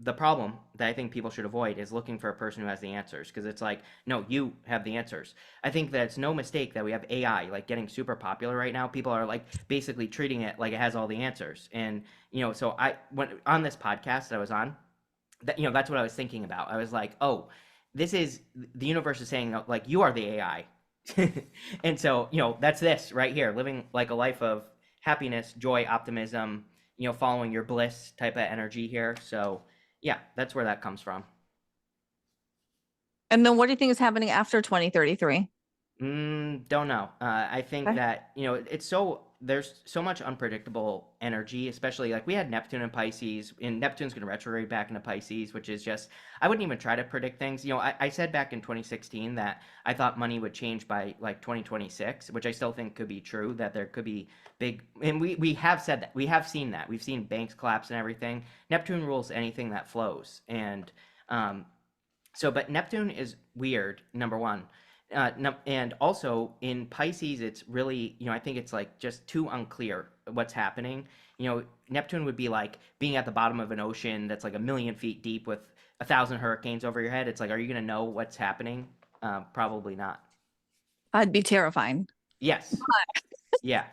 the problem that I think people should avoid is looking for a person who has the answers, because it's like, no, you have the answers. I think that it's no mistake that we have AI like getting super popular right now. People are like basically treating it like it has all the answers. And you know, so when on this podcast that I was on, that, you know, that's what I was thinking about. I was like, oh, this is the universe is saying like you are the AI. And so, you know, that's this right here, living like a life of happiness, joy, optimism, you know, following your bliss type of energy here. So yeah, that's where that comes from. And then what do you think is happening after 2033? Don't know. I think Okay. that, you know, there's so much unpredictable energy, especially like we had Neptune and Pisces, and Neptune's going to retrograde back into Pisces, which is just, I wouldn't even try to predict things. You know, I said back in 2016 that I thought money would change by like 2026, which I still think could be true, that there could be big, and we have said that, we have seen that. We've seen banks collapse and everything. Neptune rules anything that flows. And, but Neptune is weird, number one. And also in Pisces, it's really, you know, I think it's like just too unclear what's happening. You know, Neptune would be like being at the bottom of an ocean that's like 1,000,000 feet deep with 1,000 hurricanes over your head. It's like, are you going to know what's happening? Probably not. I'd be terrifying. Yes. Yeah.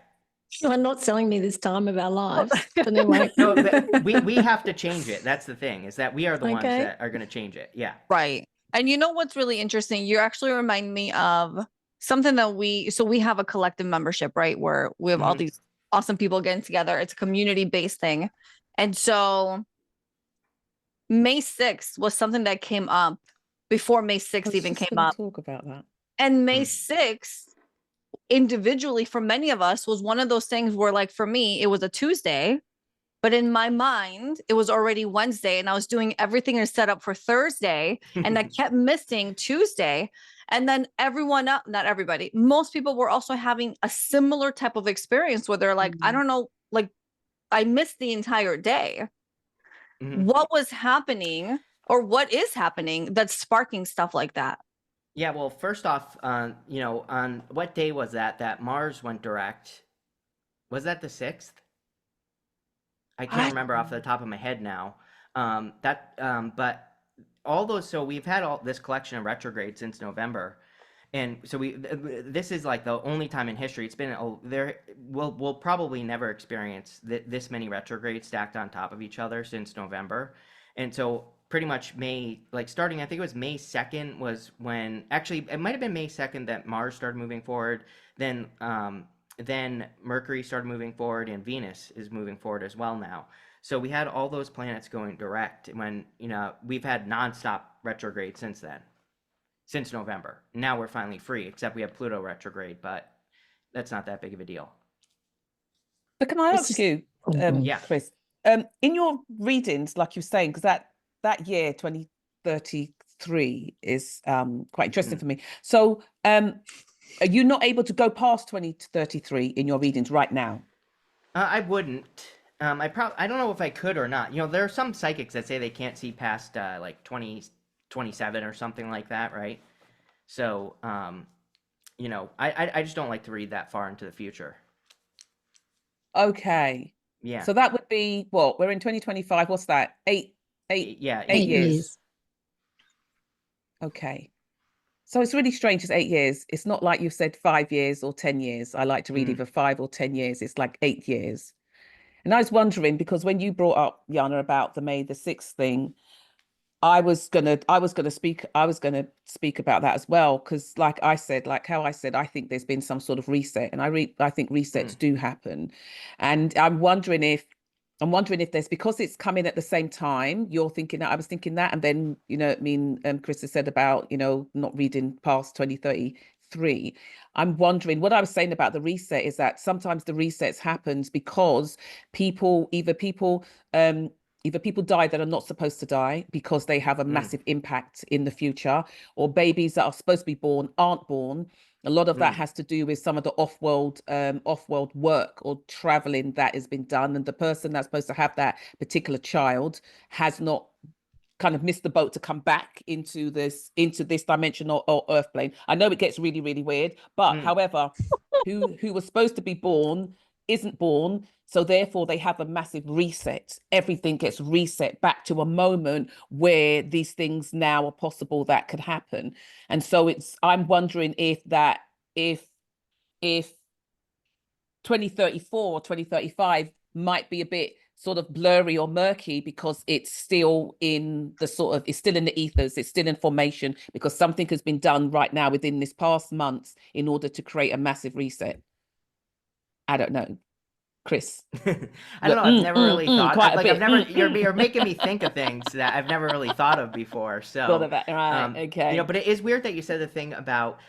You are not selling me this time of our lives. But anyway. No, we have to change it. That's the thing, is that we are the ones Okay. that are going to change it. Yeah. Right. And you know what's really interesting? You actually remind me of something that we have a collective membership, right? Where we have all Mhm. these awesome people getting together. It's a community-based thing. And so May 6th was something that came up before May 6th even came up. Talk about that. And May 6th, individually for many of us, was one of those things where, like, for me, it was a Tuesday, but in my mind, it was already Wednesday, and I was doing everything to set up for Thursday, and I kept missing Tuesday. And then everyone else, not everybody, most people were also having a similar type of experience where they're like, I don't know, like, I missed the entire day. Mhm. What was happening, or what is happening that's sparking stuff like that? Yeah, well, first off, you know, on what day was that Mars went direct? Was that the 6th? I can't remember off the top of my head now. But all those, so we've had all this collection of retrograde since November. And so this is like the only time in history it's been we'll probably never experience this many retrogrades stacked on top of each other since November. And so pretty much starting, I think it was May 2nd was when, actually it might have been May 2nd that Mars started moving forward. Then Mercury started moving forward, and Venus is moving forward as well now. So we had all those planets going direct when, you know, we've had nonstop retrograde since then. Since November. Now we're finally free, except we have Pluto retrograde, but that's not that big of a deal. But can I ask you, Yeah. Chris, in your readings, like you're saying, because that year 2033 is quite interesting for me. So are you not able to go past 2033 in your readings right now? I wouldn't. I don't know if I could or not. You know, there are some psychics that say they can't see past like 27 or something like that, right? So, you know, I just don't like to read that far into the future. Okay. Yeah. So that would be what? We're in 2025. What's that? Eight Yeah. 8 years. Okay. So it's really strange. It's 8 years. It's not like you've said 5 years or 10 years. I like to read either 5 or 10 years. It's like 8 years. And I was wondering, because when you brought up, Yana, about the May the 6th thing, I was gonna speak about that as well, because like how I said, I think there's been some sort of reset, and I think resets do happen, and I'm wondering if there's, because it's coming at the same time, you're thinking that, I was thinking that, and then, you know, I mean, Chris has said about, you know, not reading past 2033. I'm wondering, what I was saying about the reset is that sometimes the resets happens because either people die that are not supposed to die because they have a massive impact in the future, or babies that are supposed to be born aren't born. A lot of that has to do with some of the off-world work or traveling that has been done, and the person that's supposed to have that particular child has not kind of missed the boat to come back into this dimension or earth plane. I know it gets really, really weird, but however, who was supposed to be born isn't born, so therefore they have a massive reset. Everything gets reset back to a moment where these things now are possible that could happen. And so I'm wondering if 2034 or 2035 might be a bit sort of blurry or murky, because it's still in the ethers, it's still in formation, because something has been done right now within this past months in order to create a massive reset. I don't know, Chris. I don't know. I've never really thought. You're making me think of things that I've never really thought of before. So, okay. You know, but it is weird that you said the thing about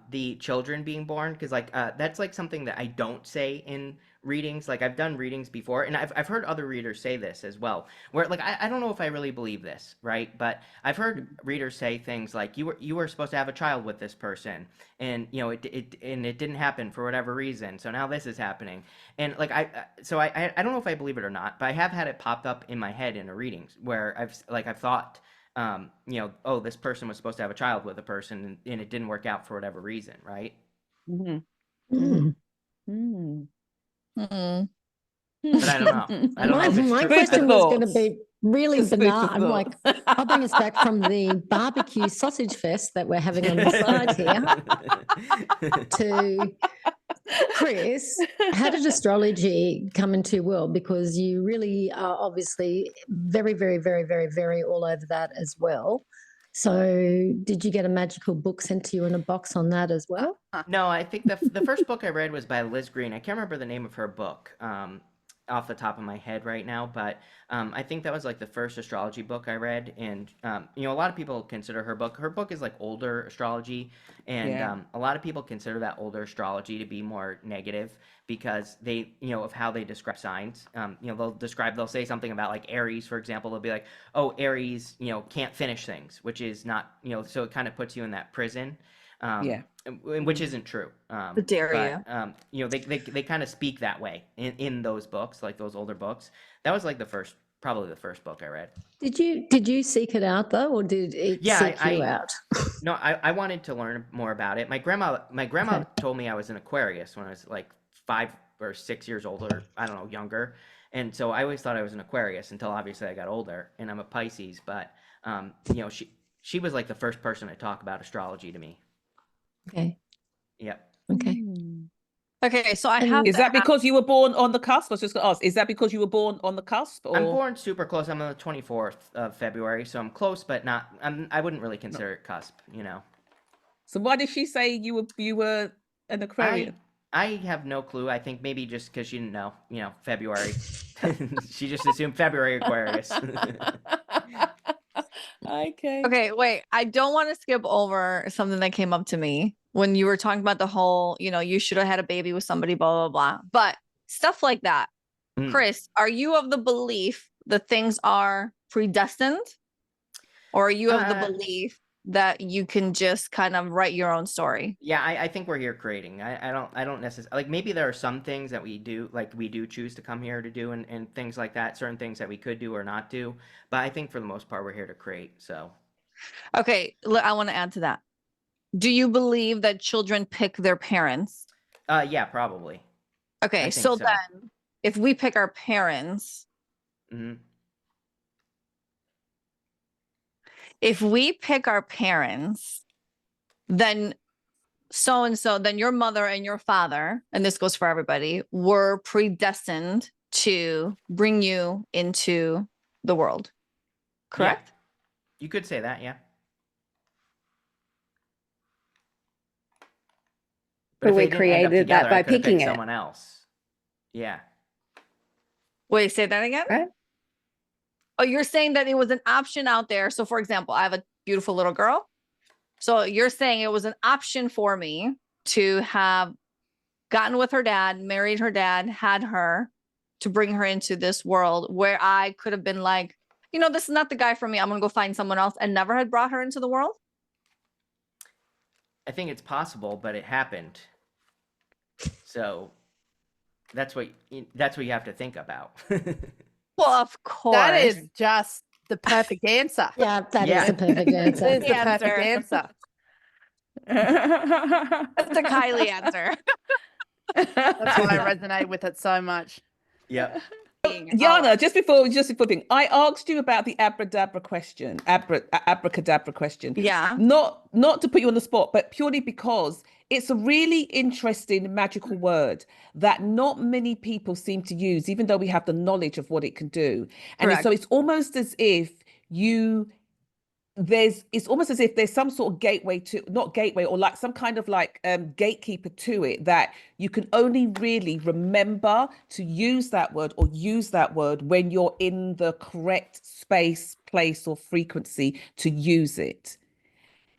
the children being born, because like that's like something that I don't say in readings. Like I've done readings before, and I've heard other readers say this as well, where like I don't know if I really believe this, right? But I've heard readers say things like you were supposed to have a child with this person, and you know it didn't happen for whatever reason, so now this is happening. And like I don't know if I believe it or not, but I have had it popped up in my head in a readings where I've thought, you know, oh, this person was supposed to have a child with a person, and it didn't work out for whatever reason, right? But I don't know. I don't know if it's my true. question was going to be really Just banal. food I'm for like, I'll bring us back from the barbecue sausage fest that we're having on the side here to Chris. How did astrology come into your world? Because you really are obviously very, very, very, very, very all over that as well. So did you get a magical book sent to you in a box on that as well? No, I think the first book I read was by Liz Green. I can't remember the name of her book off the top of my head right now, but I think that was like the first astrology book I read. And you know, a lot of people consider her book is like older astrology, and a lot of people consider that older astrology to be more negative, because they, you know, of how they describe signs. You know, they'll say something about like Aries, for example. They'll be like, oh, Aries, you know, can't finish things, which is not, you know, so it kind of puts you in that prison. Which isn't true. The dare but, you know, they kind of speak that way in those books, like those older books. That was like probably the first book I read. Did you seek it out though, or did it seek you out? No, I wanted to learn more about it. My grandma told me I was an Aquarius when I was like 5 or 6 years older. I don't know, younger. And so I always thought I was an Aquarius until obviously I got older, and I'm a Pisces. But you know, she was like the first person to talk about astrology to me. Okay. Yep. Okay. Okay, so I have. Is that because you were born on the cusp? I was just going to ask. Is that because you were born on the cusp? Or? I'm born super close. I'm on the 24th of February, so I'm close, but not. I wouldn't really consider it cusp, you know. So why did she say you were an Aquarian? I have no clue. I think maybe just because she didn't know, you know, February. She just assumed February Aquarius. Okay, wait. I don't want to skip over something that came up to me when you were talking about the whole, you know, you should have had a baby with somebody, blah, blah, blah. But stuff like that. Chris, are you of the belief that things are predestined? Or are you of the belief that you can just kind of write your own story? Yeah, I think we're here creating. I don't necessarily like, maybe there are some things that we do, like we do choose to come here to do, and things like that, certain things that we could do or not do. But I think for the most part we're here to create. So Okay, I want to add to that. Do you believe that children pick their parents? yeah, probably. Okay, think so so. then if we pick our parents, Hmm. if we pick our parents, then so and so, then your mother and your father, and this goes for everybody, were predestined to bring you into the world. Correct? You could say that, yeah. But if we they didn't end up created that together, by I could have picking picked it. someone else. Yeah. Wait, say that again? Right? Oh, you're saying that it was an option out there. So for example, I have a beautiful little girl. So you're saying it was an option for me to have gotten with her dad, married her dad, had her to bring her into this world where I could have been like, you know, this is not the guy for me. I'm going to go find someone else, and never had brought her into the world. I think it's possible, but it happened. So that's what you have to think about. Well, of course. That is just the perfect answer. Yeah, that is Yeah. the perfect That is answer. the perfect Answer. answer. That's the Kylie answer. That's why I resonate with it so much. Yep. Yana, just before thing, I asked you about the abracadabra question, abracadabra question. Yeah. Not to put you on the spot, but purely because it's a really interesting magical word that not many people seem to use, even though we have the knowledge of what it can do. And Correct. so it's almost as if it's almost as if there's some sort of gateway to, not gateway, or like some kind of like gatekeeper to it, that you can only really remember to use that word or use that word when you're in the correct space, place, or frequency to use it.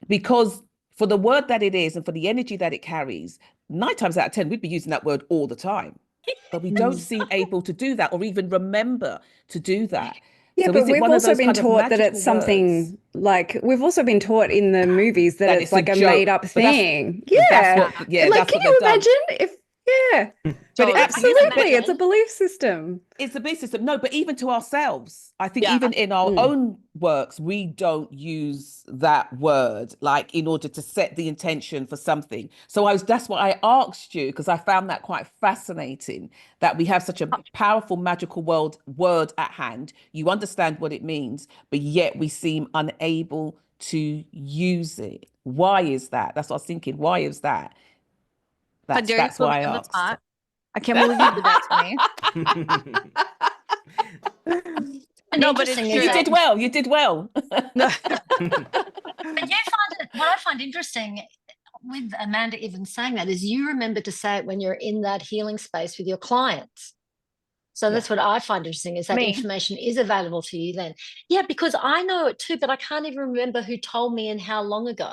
Because for the word that it is and for the energy that it carries, 9 times out of 10, we'd be using that word all the time. But we don't seem able to do that or even remember to do that. Yeah, So but is it we've one of also those been kind of taught that magical it's something words? like, we've also been taught in the movies that That it's it's a like a joke, made up but that's- thing. but that's Yeah. what- yeah, Like, that's can what you they've done. imagine if, yeah, But it absolutely. absolutely, It's a belief system. it's a belief system. No, but even to ourselves, I think Yeah. even in our own works, we don't use that word like in order to set the intention for something. So that's what I asked you, because I found that quite fascinating, that we have such a powerful magical word at hand. You understand what it means, but yet we seem unable to use it. Why is that? That's what I was thinking. Why is that? How dare you That's put why me I on the asked. spot? I can't believe you did that to me. And No, but interesting it's is You true. did well. You did well. No. But what I find interesting with Amanda even saying that is you remember to say it when you're in that healing space with your clients. So that's what I find interesting, is that Me. information is available to you then. Yeah, because I know it too, but I can't even remember who told me and how long ago.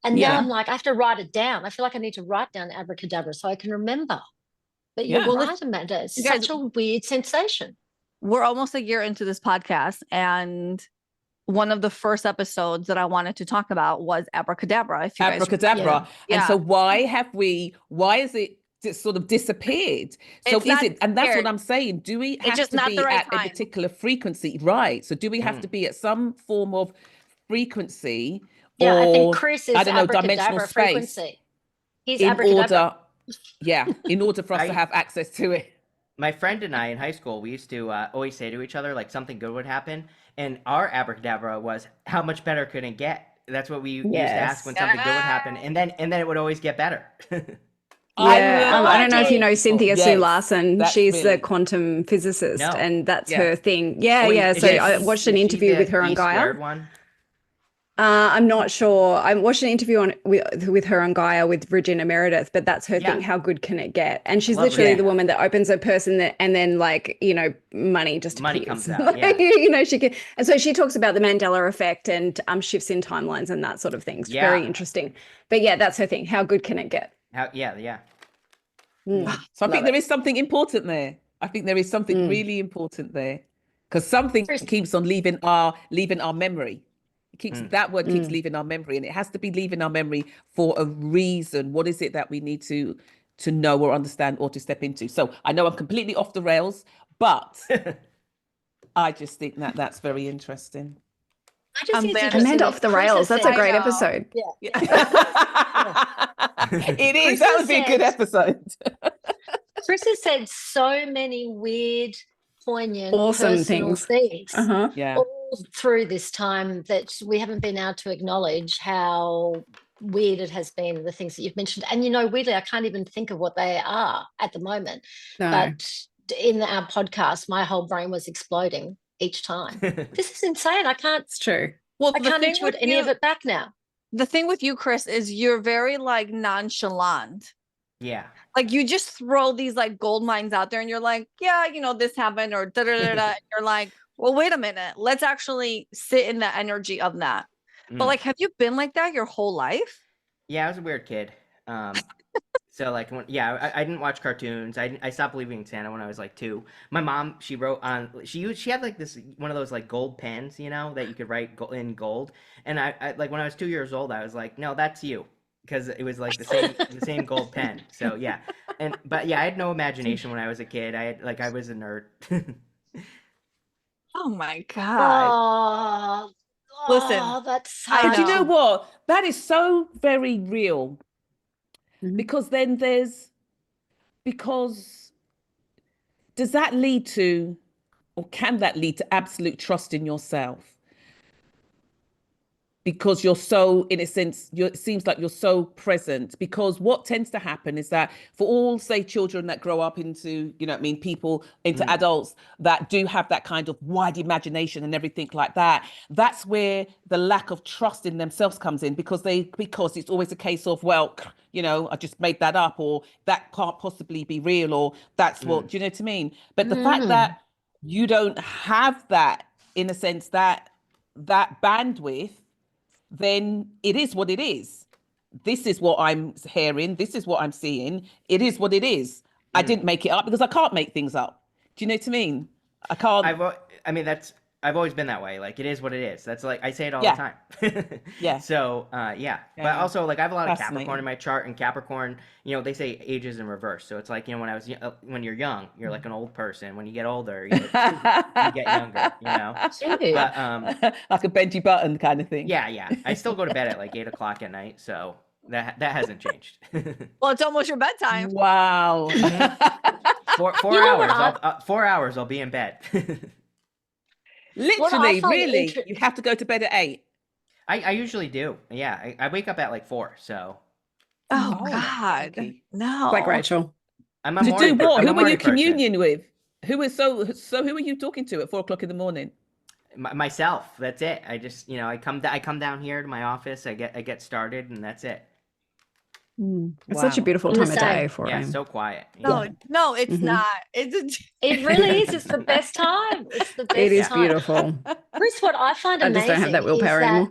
And now Yeah. I'm like, I have to write it down. I feel like I need to write down abracadabra so I can remember. But Yeah. you're Well, right, Amanda. It's you guys- such a weird sensation. We're almost a year into this podcast, and one of the first episodes that I wanted to talk about was abracadabra. If you guys Abracadabra. remember. And Yeah. so why is it sort of disappeared? So It's not and that's what disappeared. I'm saying. Do we It's have just to not be the right at a time. particular frequency? Right. So do we have to be at some form of frequency, Yeah, I think or Chris is I don't know, dimensional abracadabra space frequency. He's in abracadabra. order for us to I- have access to it? My friend and I in high school, we used to always say to each other, like, something good would happen, and our abracadabra was, how much better could it get? That's what we used to ask when something good would happen, and then it would always get better. Yeah, I don't know if you know Cynthia Sue Yes, Larson. that's She's really- the quantum physicist, No. and that's Yeah. her thing. Yeah, Oh, yeah. is So she- I watched an is she interview the with her on E Gaia. squared one? I'm not sure. I watched an interview with her on Gaia with Regina Meredith, but that's her Yeah. thing. How good can it get? And she's Love literally Regina. the woman that opens a person and then, like, money just Money appears. comes out, yeah. She can. And so she talks about the Mandela effect and shifts in timelines and that sort of thing. It's very Yeah. interesting. But yeah, that's her thing. How good can it get? Yeah. So I think there is something important there. I think there is something really important there, because something Chris- keeps on leaving our memory. It keeps that word keeps leaving our memory, and it has to be leaving our memory for a reason. What is it that we need to know or understand or to step into? So I know I'm completely off the rails, but I just think that that's very interesting. I just think it's Amanda- interesting Amanda that off the Chris has rails. That's a said- great know. episode. Yeah. It is. Chris That has would be a good said- episode. Chris has said so many weird, poignant, Awesome personal things. things Yeah. all through this time that we haven't been able to acknowledge how weird it has been, the things that you've mentioned. And, weirdly, I can't even think of what they are at the moment. No. But in our podcast, my whole brain was exploding each time. This is insane. I can't It's true. Well, I can't intuit any of it back now. The thing with you, Chris, is you're very like nonchalant. Yeah. Like you just throw these like gold mines out there and you're like, yeah, this happened or da da da da. You're like, well, wait a minute. Let's actually sit in the energy of that. But like, have you been like that your whole life? Yeah, I was a weird kid. So like I didn't watch cartoons. I stopped believing in Santa when I was like 2. My mom, she wrote on she had like this one of those like gold pens, that you could write in gold. And I like when I was 2 years old, I was like, no, that's you, because it was like the same gold pen. So yeah, but yeah, I had no imagination when I was a kid. I was a nerd. Oh my God. Listen, that's I And do you know. know what? That is so very real. Mhm. Because then because does that lead to, or can that lead to absolute trust in yourself? Because you're so, in a sense, it seems like you're so present. Because what tends to happen is that for all, say, children that grow up into, people, into adults that do have that kind of wide imagination and everything like that, that's where the lack of trust in themselves comes in, because it's always a case of, well, I just made that up, or that can't possibly be real, or that's what, do you know what I mean? But the fact that you don't have that, in a sense, that bandwidth, then it is what it is. This is what I'm hearing. This is what I'm seeing. It is what it is. I didn't make it up, because I can't make things up. Do you know what I mean? I can't. I've always been that way. Like, it is what it is. That's like, I say it all Yeah. the time. Yeah. So, yeah. Yeah. But also, like, I have a lot of Fascinating. Capricorn in my chart, and Capricorn, they say ages in reverse. So it's like, when you're young, you're like an old person. When you get older, you get younger, Dude. But, like a Benji Button kind of thing. yeah. I still go to bed at like 8 o'clock at night. So that hasn't changed. Well, it's almost your bedtime. Wow. 4 You know hours. what 4 hours, I'll be in bed. Literally, find really, you have to go to bed at 8. I usually do. Yeah, I wake up at like 4, so Oh, Oh, God. okay. No. Like Rachel. I'm a To do morning per- what? I'm a Who were you morning person. communion with? Who are who are you talking to at 4 o'clock in the morning? Myself. That's it. I just I come down here to my office. I get started, and that's it. It's such a Wow. beautiful I'm the time of same. day for Yeah, him. so quiet. No, it's Mhm. not. It's It really is. It's the best time. It's the best It is time. beautiful. Chris, what I find I amazing just don't have that willpower is that,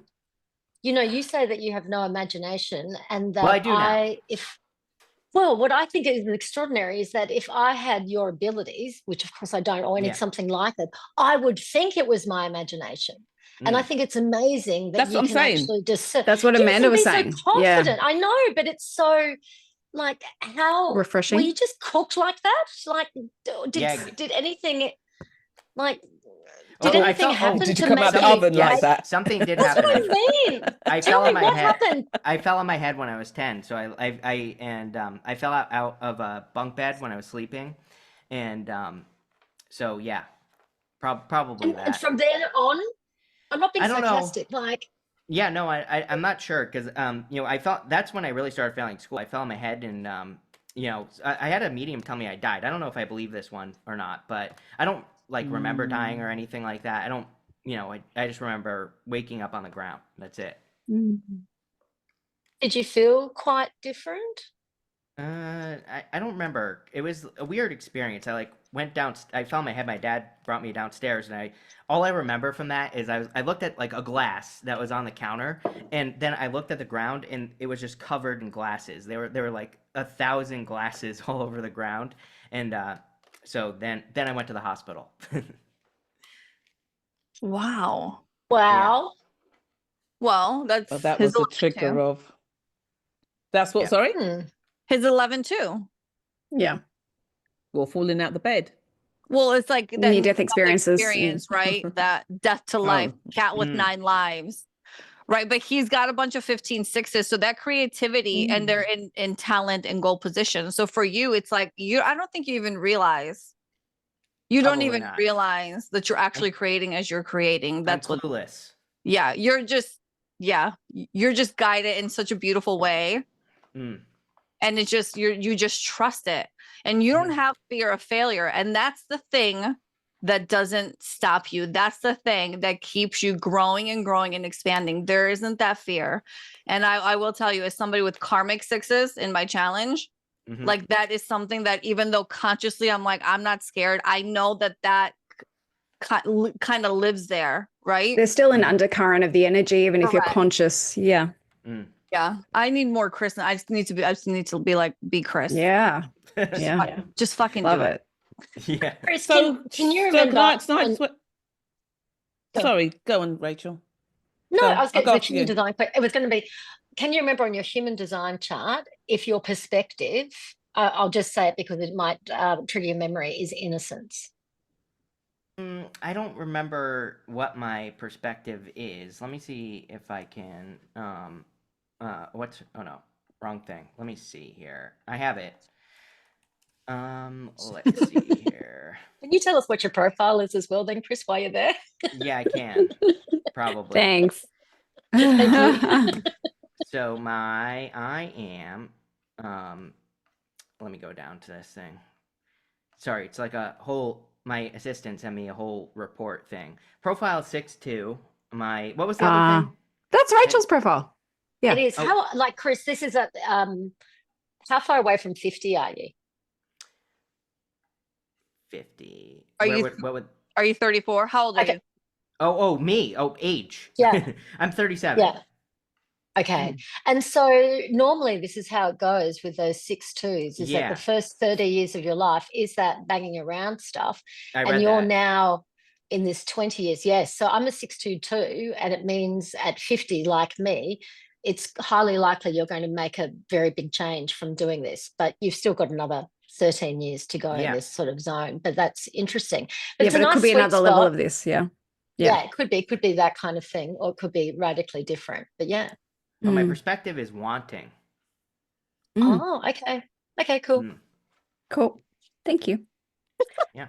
anymore. you say that you have no imagination, and that Well, I do now. what I think is extraordinary is that if I had your abilities, which of course I don't, or Yeah. something like it, I would think it was my imagination. And I think it's amazing that That's you what I'm can saying. actually just That's what yes, Amanda and was be saying. so Yeah. confident. I know, but it's so like how Refreshing. were you just cooked like that? Like Yeah. did anything like Well, did I anything felt- happen Did you to come make out the you oven like Yes, that? something did That's happen. what I mean. I Tell fell me on my what head. happened. I fell on my head when I was 10. So I fell out of a bunk bed when I was sleeping, and so yeah, probably And that. from then on, I'm not being I don't know. sarcastic. Like, Yeah, no, I'm not sure, because I felt that's when I really started failing school. I fell on my head, and I had a medium tell me I died. I don't know if I believe this one or not, but I don't like remember dying or anything like that. I don't, I just remember waking up on the ground. That's it. did you feel quite different? I don't remember. It was a weird experience. I like went down. I fell on my head. My dad brought me downstairs, and all I remember from that is I looked at like a glass that was on the counter, and then I looked at the ground, and it was just covered in glasses. There were like 1,000 glasses all over the ground, and so then I went to the hospital. wow. Wow. Well, that's Well, that his was the 11 trigger too. of. That's what. Yeah. Sorry. His 11 too. Yeah. Well, falling out the bed. Well, it's like that Near-death near-death experiences. experience, right? That death to life, cat with 9 lives, right? But he's got a bunch of 15 sixes, so that creativity, and they're in talent and goal position. So for you, it's like I don't think you even realize. You don't Probably even not. realize that you're actually creating as you're creating. That's I'm what. clueless. Yeah, you're just guided in such a beautiful way. And it's just you just trust it, and you don't have fear of failure, and that's the thing that doesn't stop you. That's the thing that keeps you growing and growing and expanding. There isn't that fear. And I will tell you, as somebody with karmic 6s in my challenge, like that is something that even though consciously I'm like, I'm not scared, I know that kind of lives there, right? There's still an undercurrent of the energy, even if you're Correct. conscious. Yeah. Yeah, I need more Chris. I just need to be like, be Chris. Yeah. Yeah. Just fucking Love do it. Yeah. Chris, So can you so remember? Sorry, go on, Rachel. No, Go. I was I'll getting go the after human you. design. But it was going to be. Can you remember on your human design chart if your perspective? I'll just say it because it might trigger your memory. Is innocence. I don't remember what my perspective is. Let me see if I can. Oh no, wrong thing. Let me see here. I have it. Let's see here. Can you tell us what your profile is as well, then, Chris? While you're there. Yeah, I can. Probably. Thanks. Thank you. So I am. Let me go down to this thing. Sorry, it's like a whole. My assistant sent me a whole report thing. Profile 6'2". What was the other thing? That's Rachel's profile. Yeah. It is. How, like, Chris, this is how far away from 50 are you? 50. Are you 34? How old are you? Oh, me. Oh, age. Yeah. I'm 37. Yeah. Okay. And so normally this is how it goes with those 6'2s, is that the first 30 years of your life is that banging around stuff. And you're now in this 20 years. Yes. So I'm a 6'2 too. And it means at 50, like me, it's highly likely you're going to make a very big change from doing this. But you've still got another 13 years to go in this sort of zone. But that's interesting. But yeah, but it could be another level of this. Yeah. Yeah, it could be that kind of thing, or it could be radically different. But yeah. Well, my perspective is wanting. Oh, okay. Okay, cool. Cool. Thank you. Yeah.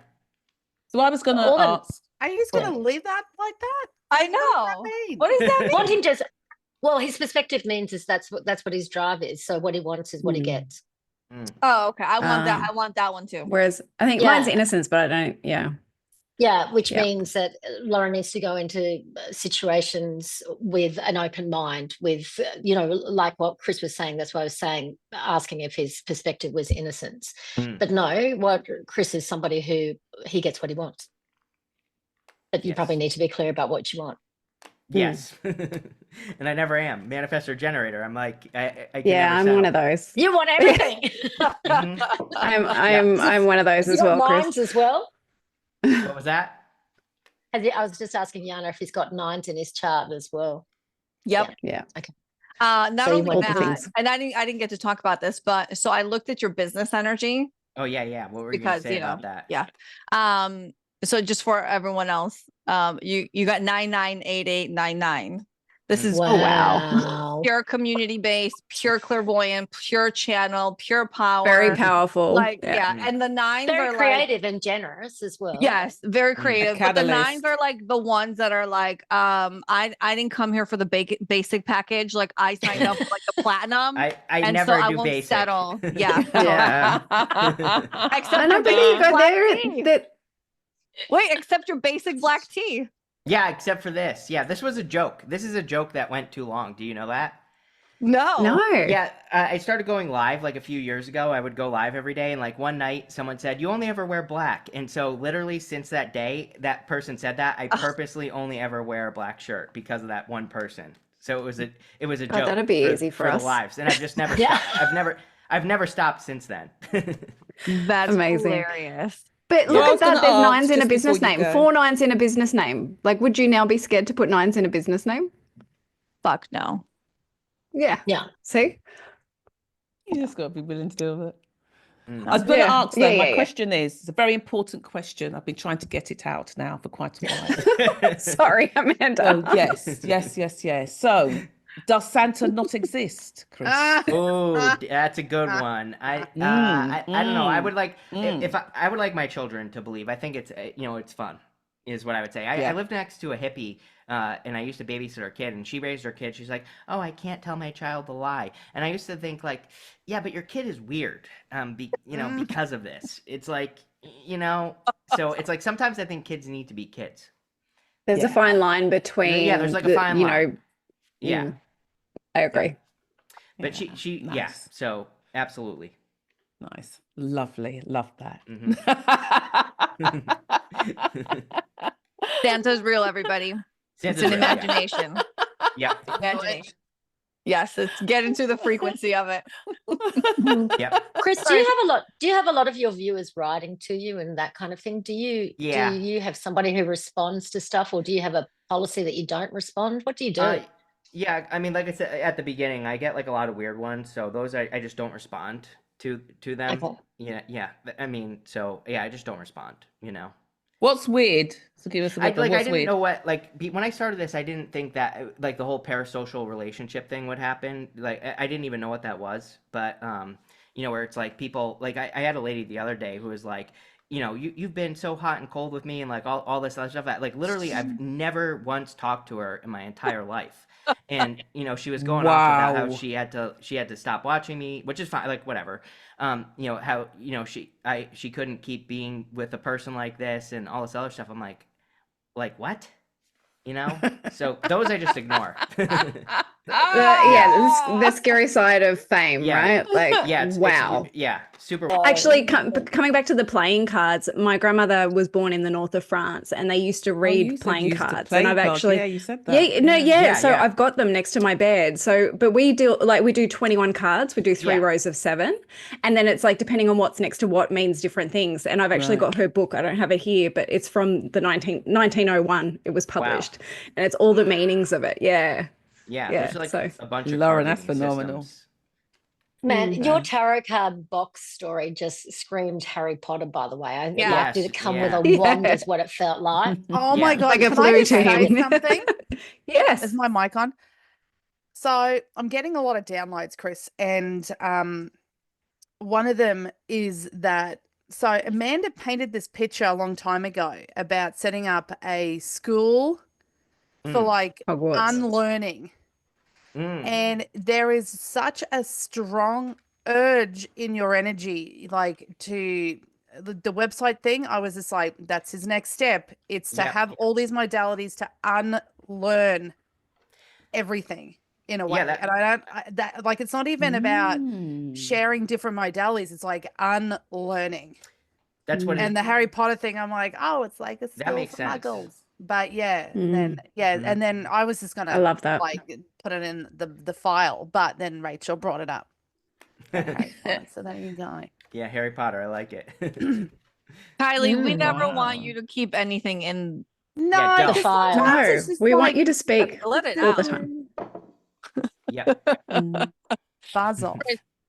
So I was going to ask. Are you just going to leave that like that? I know. What does that mean? Wanting just, well, his perspective means is that's what his drive is. So what he wants is what he gets. Oh, okay. I want that one too. Whereas I think mine's innocence, but I don't. Yeah. Yeah, which means that Laura needs to go into situations with an open mind, with, like what Chris was saying. That's why I was saying, asking if his perspective was innocence. But no, what Chris is somebody who he gets what he wants. But you probably need to be clear about what you want. Yes. And I never am. Manifestor generator. I'm like, I I'm one of those. You want everything. I'm one of those as well, Chris. Nines as well. What was that? I was just asking Yana if he's got 9s in his chart as well. Yep. Yeah. Okay. Not So only that, and I didn't get to talk about this, but so I looked at your business energy. Oh yeah. What were you going to say about that? Yeah. So just for everyone else, you got 998899. This is pure community based, pure clairvoyant, pure channel, pure power. Very powerful. And the 9s very are creative and generous as well. Yes, very creative. But the 9s are like the ones that are like, I didn't come here for the basic package. Like I signed up for like the platinum. I never do won't basic. settle. Yeah. Except I know, but you got there. Wait, except your basic black tea. Yeah, except for this. Yeah, this was a joke. This is a joke that went too long. Do you know that? No. Yeah, I started going live like a few years ago. I would go live every day, and like one night someone said, "You only ever wear black." And so literally since that day that person said that, I purposely only ever wear a black shirt because of that one person. So it was a joke. That'd be easy for us. The lives, and I've just never stopped. I've never stopped since then. That's amazing. Hilarious. But look at that, there's 9s in a business name. 4 9s in a business name. Like, would you now be scared to put 9s in a business name? Fuck no. Yeah. Yeah. See? You just got to be willing to deal with it. Mm. I was going to Yeah. ask though, Yeah, my yeah. question is, it's a very important question. I've been trying to get it out now for quite a while. Sorry, Amanda. So yes. So, does Santa not exist, Chris? Oh, that's a good one. I don't know. I would like if I would like my children to believe. I think it's it's fun, is what I would say. I Yeah. lived next to a hippie, and I used to babysit her kid, and she raised her kid. She's like, oh, I can't tell my child the lie, and I used to think like, yeah, but your kid is weird, because of this. It's like, so it's like sometimes I think kids need to be kids. There's a fine line between there's like a fine line. Yeah. I agree. But she nice. yeah, so absolutely. Nice. Lovely. Love that. Santa's real, everybody. Santa's It's an real, yeah. imagination. Yeah. Imagination. Yes, it's get into the frequency of it. Yeah. Chris, do you have a lot of your viewers writing to you and that kind of thing? Do you have somebody who responds to stuff, or do you have a policy that you don't respond? What do you do? Yeah, I mean, like I said at the beginning, I get like a lot of weird ones, so those I just don't respond to them. Okay. Yeah. I mean, so yeah, I just don't respond. What's weird? So give us a bit. I What's didn't weird? know what when I started this, I didn't think that like the whole parasocial relationship thing would happen. Like I didn't even know what that was, but where it's like people like I had a lady the other day who was like, you've been so hot and cold with me and like all this other stuff. Like literally, I've never once talked to her in my entire life. And she was going off about how she had to stop watching me, which is fine, like whatever. How she couldn't keep being with a person like this and all this other stuff. I'm like what? So those I just ignore. The scary side of fame, right? Like, wow. Super. Actually, coming back to the playing cards, my grandmother was born in the north of France, and they used to read playing cards. And I've actually, you said that. I've got them next to my bed. So, but we do 21 cards. We do 3 rows of 7, and then it's like depending on what's next to what means different things. And I've actually got her book. I don't have it here, but it's from the 1901. It was published, and it's all the meanings of it. Yeah. Yeah, there's like a bunch of Lauren, card that's reading phenomenal. systems. Man, your tarot card box story just screamed Harry Potter, by the way. I think Yes, did it come yeah. with a wand is what it felt like. Oh my God. Like it Can flew I just to say him. something? Yes. Is my mic on? So I'm getting a lot of downloads, Chris, and one of them is that so Amanda painted this picture a long time ago about setting up a school for like Hogwarts. unlearning. And there is such a strong urge in your energy, like to the website thing. I was just like, that's his next step. It's to have all these modalities to unlearn everything in a way. And that like, it's not even about sharing different modalities. It's like unlearning. That's what. And the Harry Potter thing, I'm like, oh, it's like a school That makes for sense. muggles. But and then I was just gonna I love that. like put it in the file, but then Rachel brought it up. Okay, fine, so there you go. Yeah, Harry Potter, I like it. Kylie, we never want you to keep anything in. No, Yeah, don't. because File. sometimes No, it's just we like, want you to speak Let it all out. the time. Yeah. buzz off.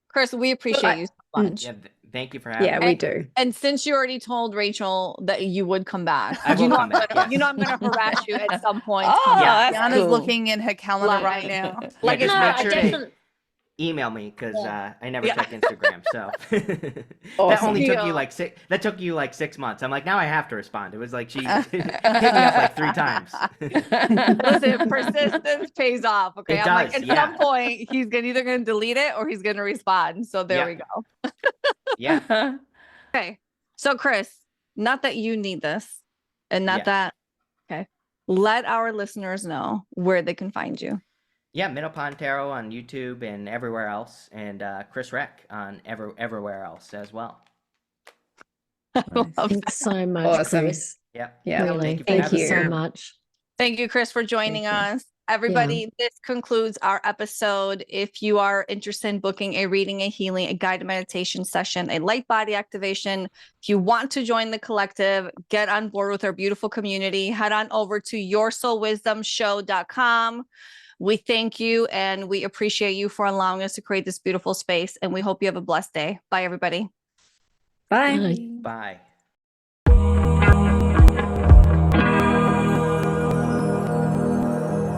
Chris, we appreciate you so much. Yeah, thank you for having Yeah, me. we do. And since you already told Rachel that you would come back, I will come back, yes. you know I'm going to harass you at some point. Oh, Yeah. that's Diana's cool. looking in her calendar right now. Like, just No, make I sure definitely. to email me because I never Yeah. check Instagram. So that Awesome. only took Yeah. you like 6. That took you like 6 months. I'm like, now I have to respond. It was like she hit me up like 3 times. Listen, persistence pays off. Okay. It I'm like, does, at yeah. some point, he's either going to delete it or he's going to respond. So there Yeah. we go. Yeah. Okay. So, Chris, not that you need this and not Yeah. that. Okay. Let our listeners know where they can find you. Yeah, Minnow Tarot on YouTube and everywhere else, and Chris Reck on everywhere else as well. Thanks so much, Awesome. Chris. Yeah. Yeah, Really. Thank you for Thank having you me. so much. Thank you, Chris, for joining Thank you. us. Everybody, this concludes our episode. If you are interested in booking a reading, a healing, a guided meditation session, a light body activation, if you want to join the collective, get on board with our beautiful community, head on over to yoursoulwisdomshow.com. We thank you and we appreciate you for allowing us to create this beautiful space. And we hope you have a blessed day. Bye, everybody. Bye. Bye. Bye.